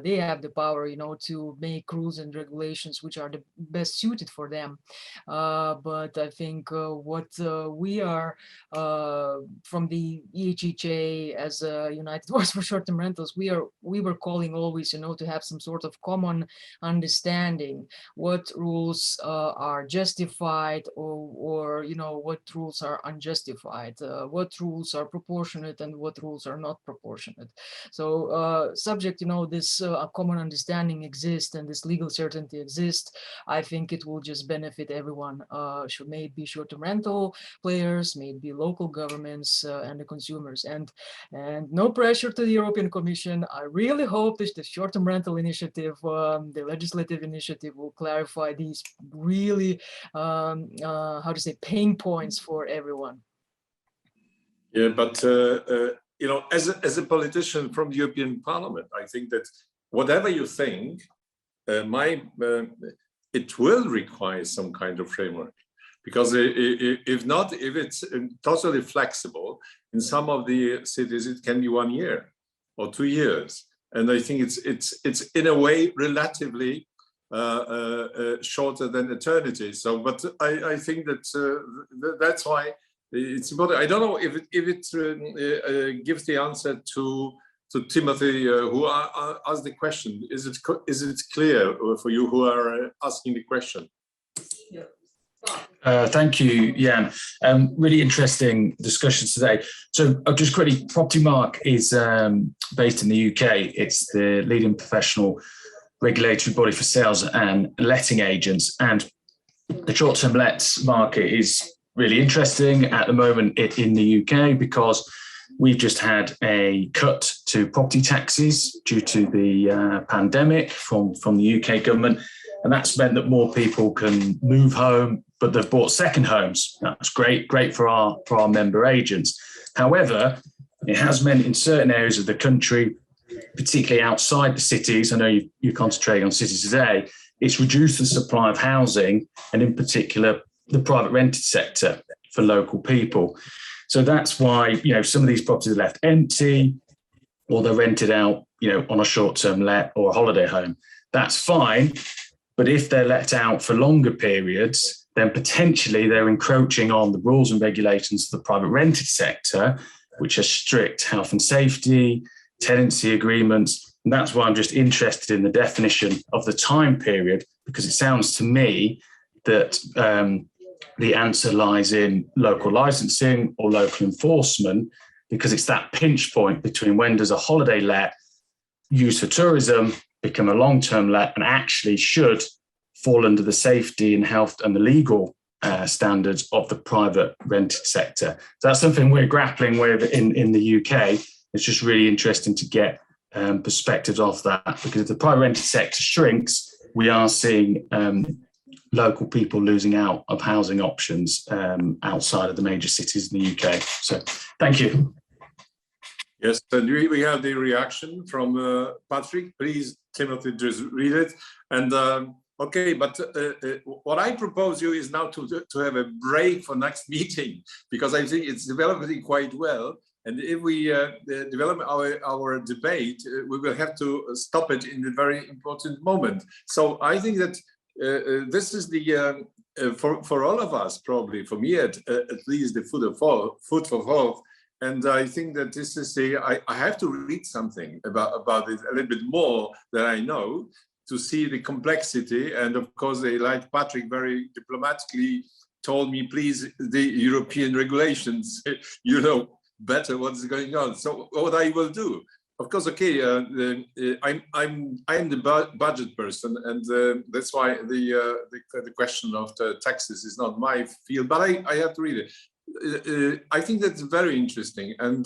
they have the power, to make rules and regulations which are the best suited for them. But I think what we are from the EHHA as United Voice for Short-Term Rentals, we were calling always, to have some sort of common understanding what rules are justified or what rules are unjustified, what rules are proportionate and what rules are not proportionate. So subject, this common understanding exists and this legal certainty exists, I think it will just benefit everyone, maybe short-term rental players, maybe local governments and the consumers, and no pressure to the European Commission. I really hope that the short-term rental initiative, the legislative initiative, will clarify these really, pain points for everyone. Yeah, but as a politician from the European Parliament, I think that whatever you think, it will require some kind of framework. Because if it's totally flexible, in some of the cities it can be 1 year or 2 years, and I think it's in a way relatively shorter than eternity. So, but I think that that's why it's important. I don't know if it gives the answer to Timothy, who asked the question. Is it clear for you who are asking the question? Yeah. Thank you, Jan. Really interesting discussions today. So just quickly, Propertymark is based in the UK. It's the leading professional regulatory body for sales and letting agents. And the short-term lets market is really interesting at the moment in the UK because we've just had a cut to property taxes due to the pandemic from the UK government. And that's meant that more people can move home, but they've bought second homes. That's great for our member agents. However, it has meant in certain areas of the country, particularly outside the cities, I know you concentrate on cities today, it's reduced the supply of housing, and in particular, the private rented sector for local people. So that's why, some of these properties are left empty, or they're rented out, on a short-term let or a holiday home. That's fine. But if they're let out for longer periods, then potentially they're encroaching on the rules and regulations of the private rented sector, which are strict health and safety, tenancy agreements. And that's why I'm just interested in the definition of the time period, because it sounds to me that the answer lies in local licensing or local enforcement, because it's that pinch point between when does a holiday let used for tourism become a long-term let and actually should fall under the safety and health and the legal standards of the private rented sector. So that's something we're grappling with in the UK. It's just really interesting to get perspectives of that, because if the private rented sector shrinks, we are seeing local people losing out of housing options outside of the major cities in the UK. So thank you. Yes, and we have the reaction from Patrick. Please, Timothy, just read it. And okay, but what I propose you is now to have a break for next meeting, because I think it's developing quite well. And if we develop our debate, we will have to stop it in a very important moment. So I think that this is the for all of us, probably for me at least, the food for thought. And I think that this is I have to read something about it a little bit more than I know, to see the complexity. And of course, like Patrick very diplomatically told me, please, the European regulations, better what's going on. So what I will do, of course, okay, I'm the budget person, and that's why the question of the taxes is not my field, but I have to read it. I think that's very interesting, and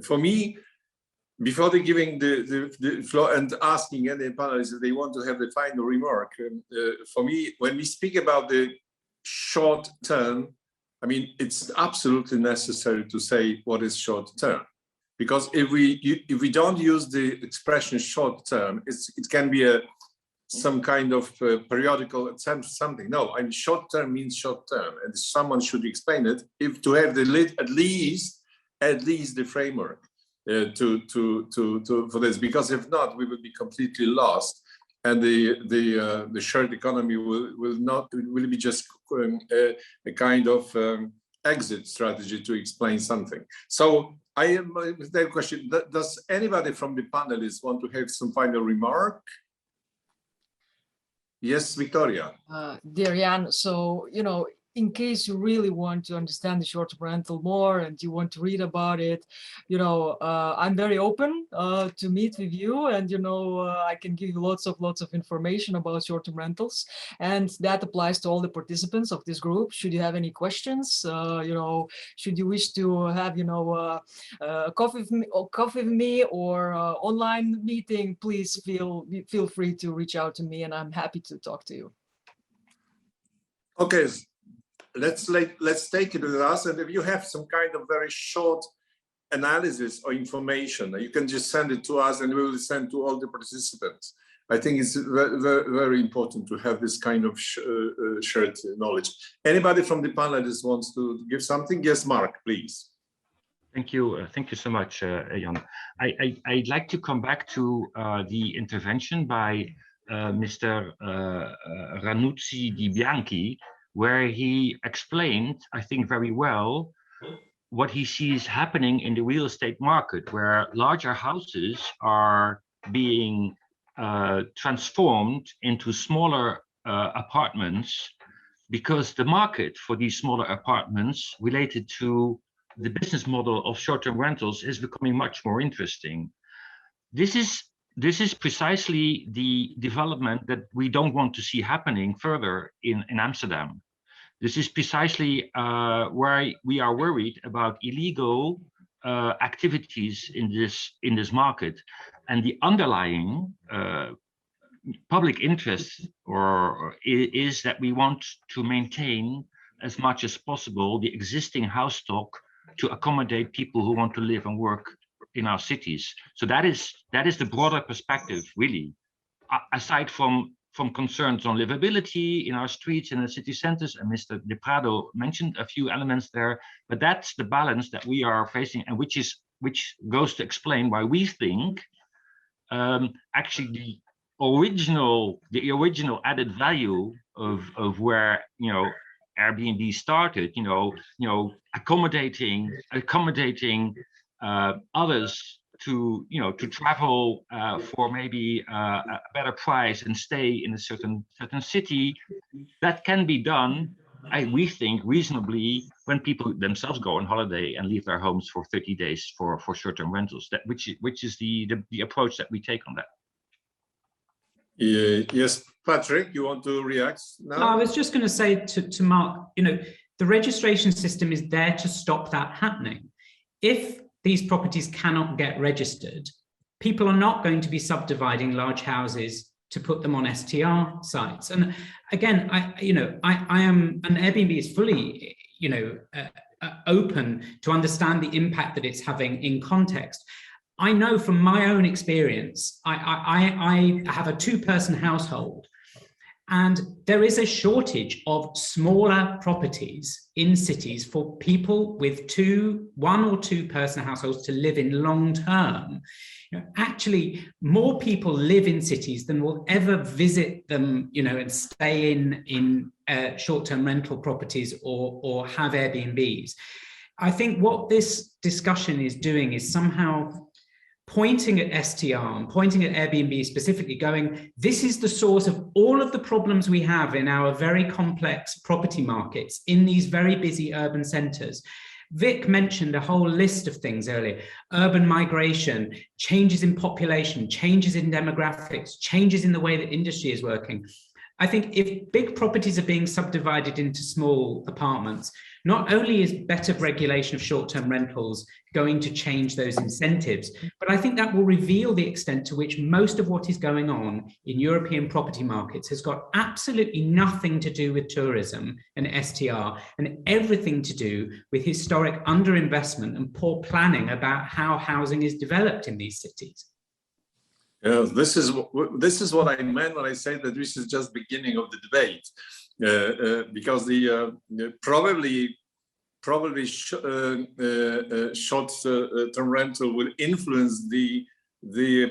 for me, before they giving the floor and asking any panelists if they want to have the final remark, for me, when we speak about the short term, I mean, it's absolutely necessary to say what is short term, because if we don't use the expression short term, it can be some kind of periodical attempt, something. No, I mean, short term means short term, and someone should explain it. If to have at least the framework for this, because if not, we will be completely lost, and the shared economy will be just a kind of exit strategy to explain something. So I am with that question. Does anybody from the panelists want to have some final remark? Yes, Victoria. Dear Jan, so, in case you really want to understand the short-term rental more and you want to read about it, I'm very open to meet with you, and I can give you lots of information about short-term rentals, and that applies to all the participants of this group. Should you have any questions, should you wish to have coffee with me or online meeting, please feel free to reach out to me, and I'm happy to talk to you. Okay. Let's take it with us, and if you have some kind of very short analysis or information, you can just send it to us, and we will send to all the participants. I think it's very, very important to have this kind of shared knowledge. Anybody from the panelists wants to give something? Yes, Mark, please. Thank you so much, Jan. I'd like to come back to the intervention by Mr. Ranuzzi Di Bianchi, where he explained, I think very well, what he sees happening in the real estate market, where larger houses are being transformed into smaller apartments, because the market for these smaller apartments related to the business model of short-term rentals is becoming much more interesting. This is precisely the development that we don't want to see happening further in Amsterdam. This is precisely where we are worried about illegal activities in this market, and the underlying public interest is that we want to maintain as much as possible the existing house stock to accommodate people who want to live and work in our cities. So that is the broader perspective, really, aside from concerns on livability in our streets and the city centers, and Mr. De Prado mentioned a few elements there, but that's the balance that we are facing, and which goes to explain why we think actually the original added value of where Airbnb started, accommodating others to travel for maybe a better price and stay in a certain city, that can be done, we think, reasonably when people themselves go on holiday and leave their homes for 30 days for short-term rentals. Which is the approach that we take on that. Yes, Patrick, you want to react now? I was just going to say to Mark, the registration system is there to stop that happening. If these properties cannot get registered, people are not going to be subdividing large houses to put them on STR sites. And again, I am, and Airbnb is fully, open to understand the impact that it's having in context. I know from my own experience, I have a 2-person household, and there is a shortage of smaller properties in cities for people with 1 or 2-person households to live in long term. Actually, more people live in cities than will ever visit them, and stay in short-term rental properties or have Airbnbs. I think what this discussion is doing is somehow pointing at STR and pointing at Airbnb specifically, going, this is the source of all of the problems we have in our very complex property markets in these very busy urban centers. Vic mentioned a whole list of things earlier: urban migration, changes in population, changes in demographics, changes in the way that industry is working. I think if big properties are being subdivided into small apartments, not only is better regulation of short-term rentals going to change those incentives, but I think that will reveal the extent to which most of what is going on in European property markets has got absolutely nothing to do with tourism and STR, and everything to do with historic underinvestment and poor planning about how housing is developed in these cities. Yeah, this is what I meant when I say that this is just beginning of the debate, because the probably short-term rental will influence the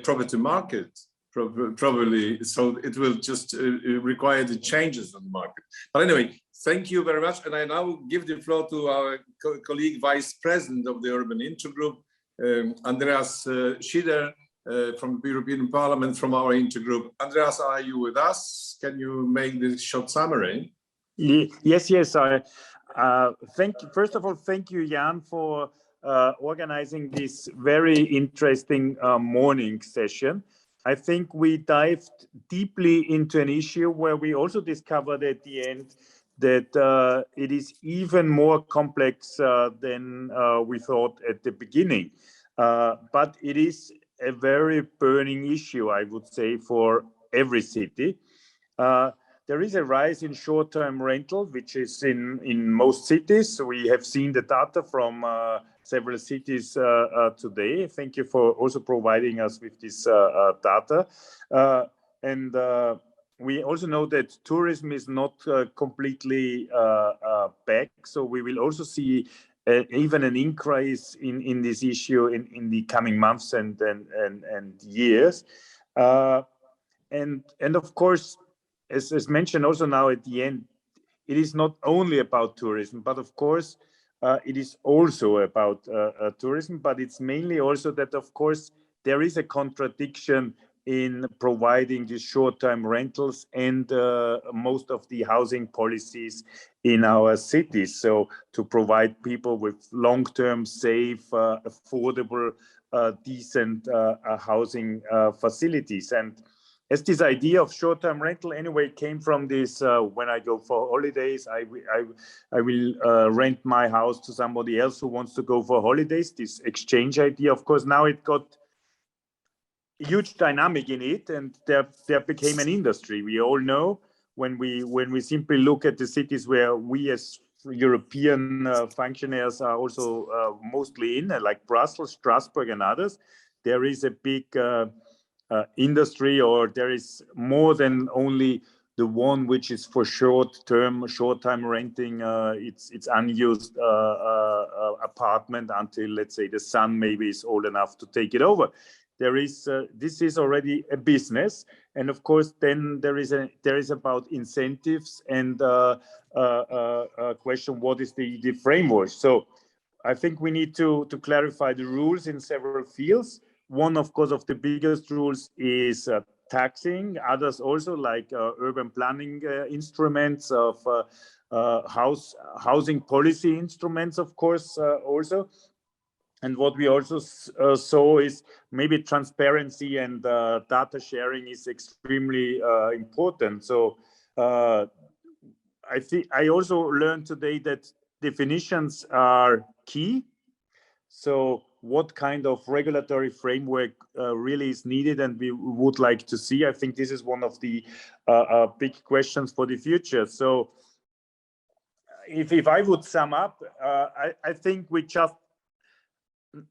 property market, probably. So it will just require the changes in the market. But anyway, thank you very much, and I now give the floor to our colleague, Vice President of the Urban Intergroup, Andreas Schieder. From the European Parliament, from our intergroup. Andreas, are you with us? Can you make this short summary? Yes. Thank you. First of all, thank you, Jan, for organizing this very interesting morning session. I think we dived deeply into an issue where we also discovered at the end that it is even more complex than we thought at the beginning. But it is a very burning issue, I would say, for every city. There is a rise in short-term rental, which is in most cities. We have seen the data from several cities today. Thank you for also providing us with this data. And we also know that tourism is not completely back. So we will also see even an increase in this issue in the coming months and years. And of course, as mentioned also now at the end, it is not only about tourism, but of course, it is also about tourism, but it's mainly also that, of course, there is a contradiction in providing these short-term rentals and most of the housing policies in our cities. So to provide people with long-term, safe, affordable, decent housing facilities. And as this idea of short-term rental anyway came from this, when I go for holidays, I will rent my house to somebody else who wants to go for holidays, this exchange idea. Of course, now it huge dynamic in it, and there became an industry. We all know when we simply look at the cities where we as European functionaries are also mostly in, like Brussels, Strasbourg, and others, there is a big industry, or there is more than only the one which is for short-time renting. It's unused apartment until, let's say, the son maybe is old enough to take it over. There is this is already a business, and of course then there is about incentives and question what is the framework. So I think we need to clarify the rules in several fields. One, of course, of the biggest rules is taxing. Others also, like urban planning instruments, of housing policy instruments, of course, also. And what we also saw is maybe transparency and data sharing is extremely important. So I also learned today that definitions are key. So what kind of regulatory framework really is needed and we would like to see? I think this is one of the big questions for the future. So if I would sum up, I think we just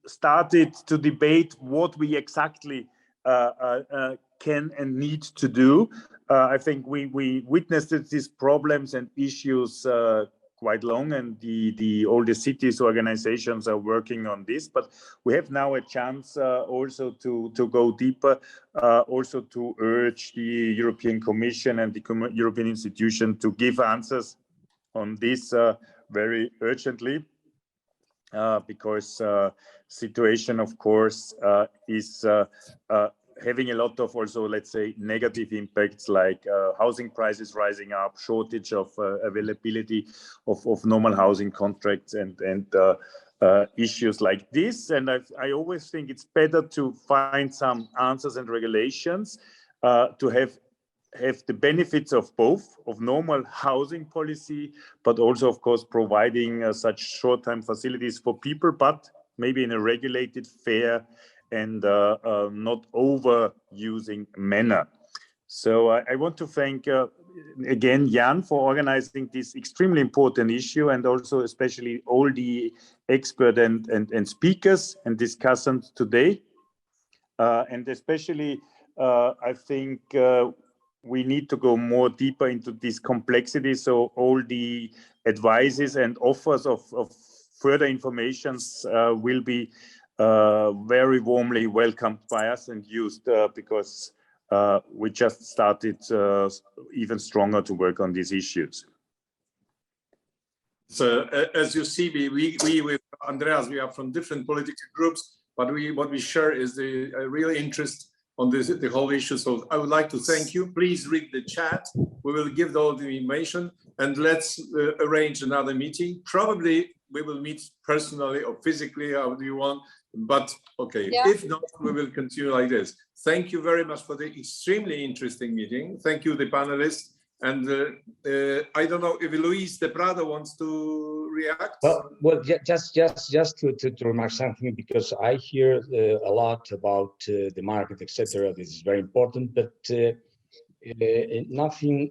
started to debate what we exactly can and need to do. I think we witnessed these problems and issues quite long, and all the cities organizations are working on this, but we have now a chance also to go deeper, also to urge the European Commission and the European institution to give answers on this very urgently, because situation, of course, is having a lot of also, let's say, negative impacts, like housing prices rising up, shortage of availability of normal housing contracts, and issues like this. And I always think it's better to find some answers and regulations to have the benefits of both, of normal housing policy, but also, of course, providing such short-term facilities for people, but maybe in a regulated, fair, and not overusing manner. So I want to thank again Jan for organizing this extremely important issue, and also especially all the experts and speakers and discussants today. And especially I think we need to go more deeper into this complexity. So all the advices and offers of further informations will be very warmly welcomed by us and used, because we just started even stronger to work on these issues. So as you see, we with Andreas, we are from different political groups, but what we share is the real interest on the whole issue. So I would like to thank you. Please read the chat. We will give all the information, and let's arrange another meeting. Probably we will meet personally or physically, however you want. But okay, yeah. If not, we will continue like this. Thank you very much for the extremely interesting meeting. Thank you, the panelists. And I don't know if Luis de Prado wants to react. Well, just to remark something, because I hear a lot about the market, etc. This is very important, but nothing,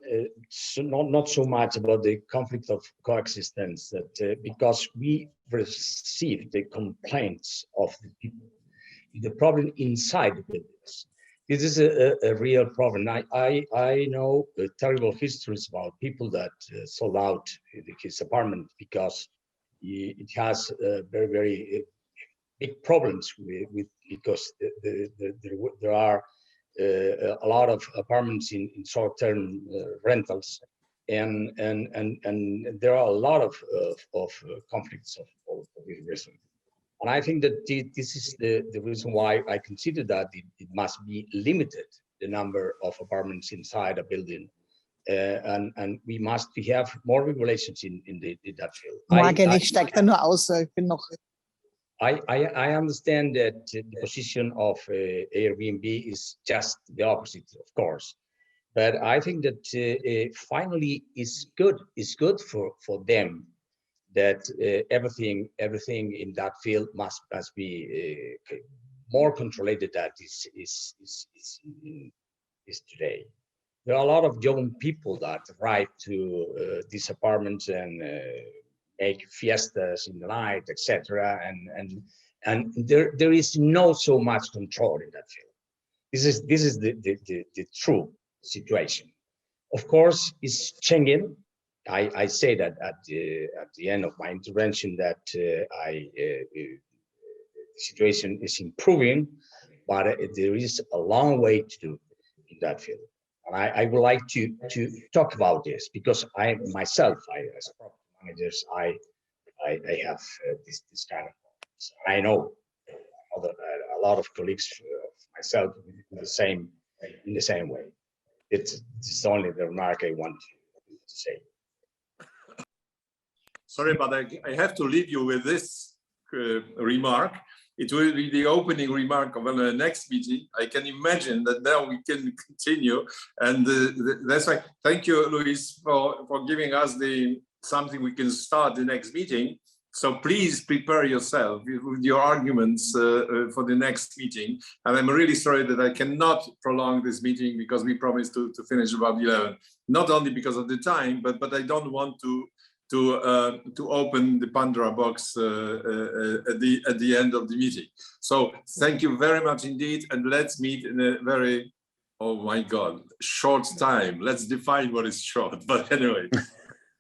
not so much about the conflict of coexistence. That because we receive the complaints of the people, the problem inside the buildings. This is a real problem. I know terrible histories about people that sold out his apartment because it has very, very big problems with because there are a lot of apartments in short-term rentals, and there are a lot of conflicts of this reason. And I think that this is the reason why I consider that it must be limited, the number of apartments inside a building, and we must have more regulations in that field. I understand that the position of Airbnb is just the opposite, of course, but I think that finally it's good for them that everything in that field must be more controlled that is today. There are a lot of young people that arrive to these apartments and make fiestas in the night, etc. And there is no so much control in that field. This is the true situation. Of course, it's changing. I say that at the end of my intervention that the situation is improving, but there is a long way to do in that field. And I would like to talk about this because I myself, as a property manager, I have this kind of problems. I know a lot of colleagues myself in the same way. It's only the remark I want to say. Sorry, but I have to leave you with this remark. It will be the opening remark of the next meeting. I can imagine that now we can continue. And that's why, thank you, Luis, for giving us something we can start the next meeting. So please prepare yourself with your arguments for the next meeting. And I'm really sorry that I cannot prolong this meeting because we promised to finish about 11. Not only because of the time, but I don't want to open the Pandora box at the end of the meeting. So thank you very much indeed, and let's meet in a very, oh my God, short time. Let's define what is short. But anyway,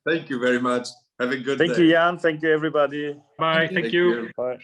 thank you very much. Have a good day. Thank you, Jan. Thank you, everybody. Bye. Thank you. Bye.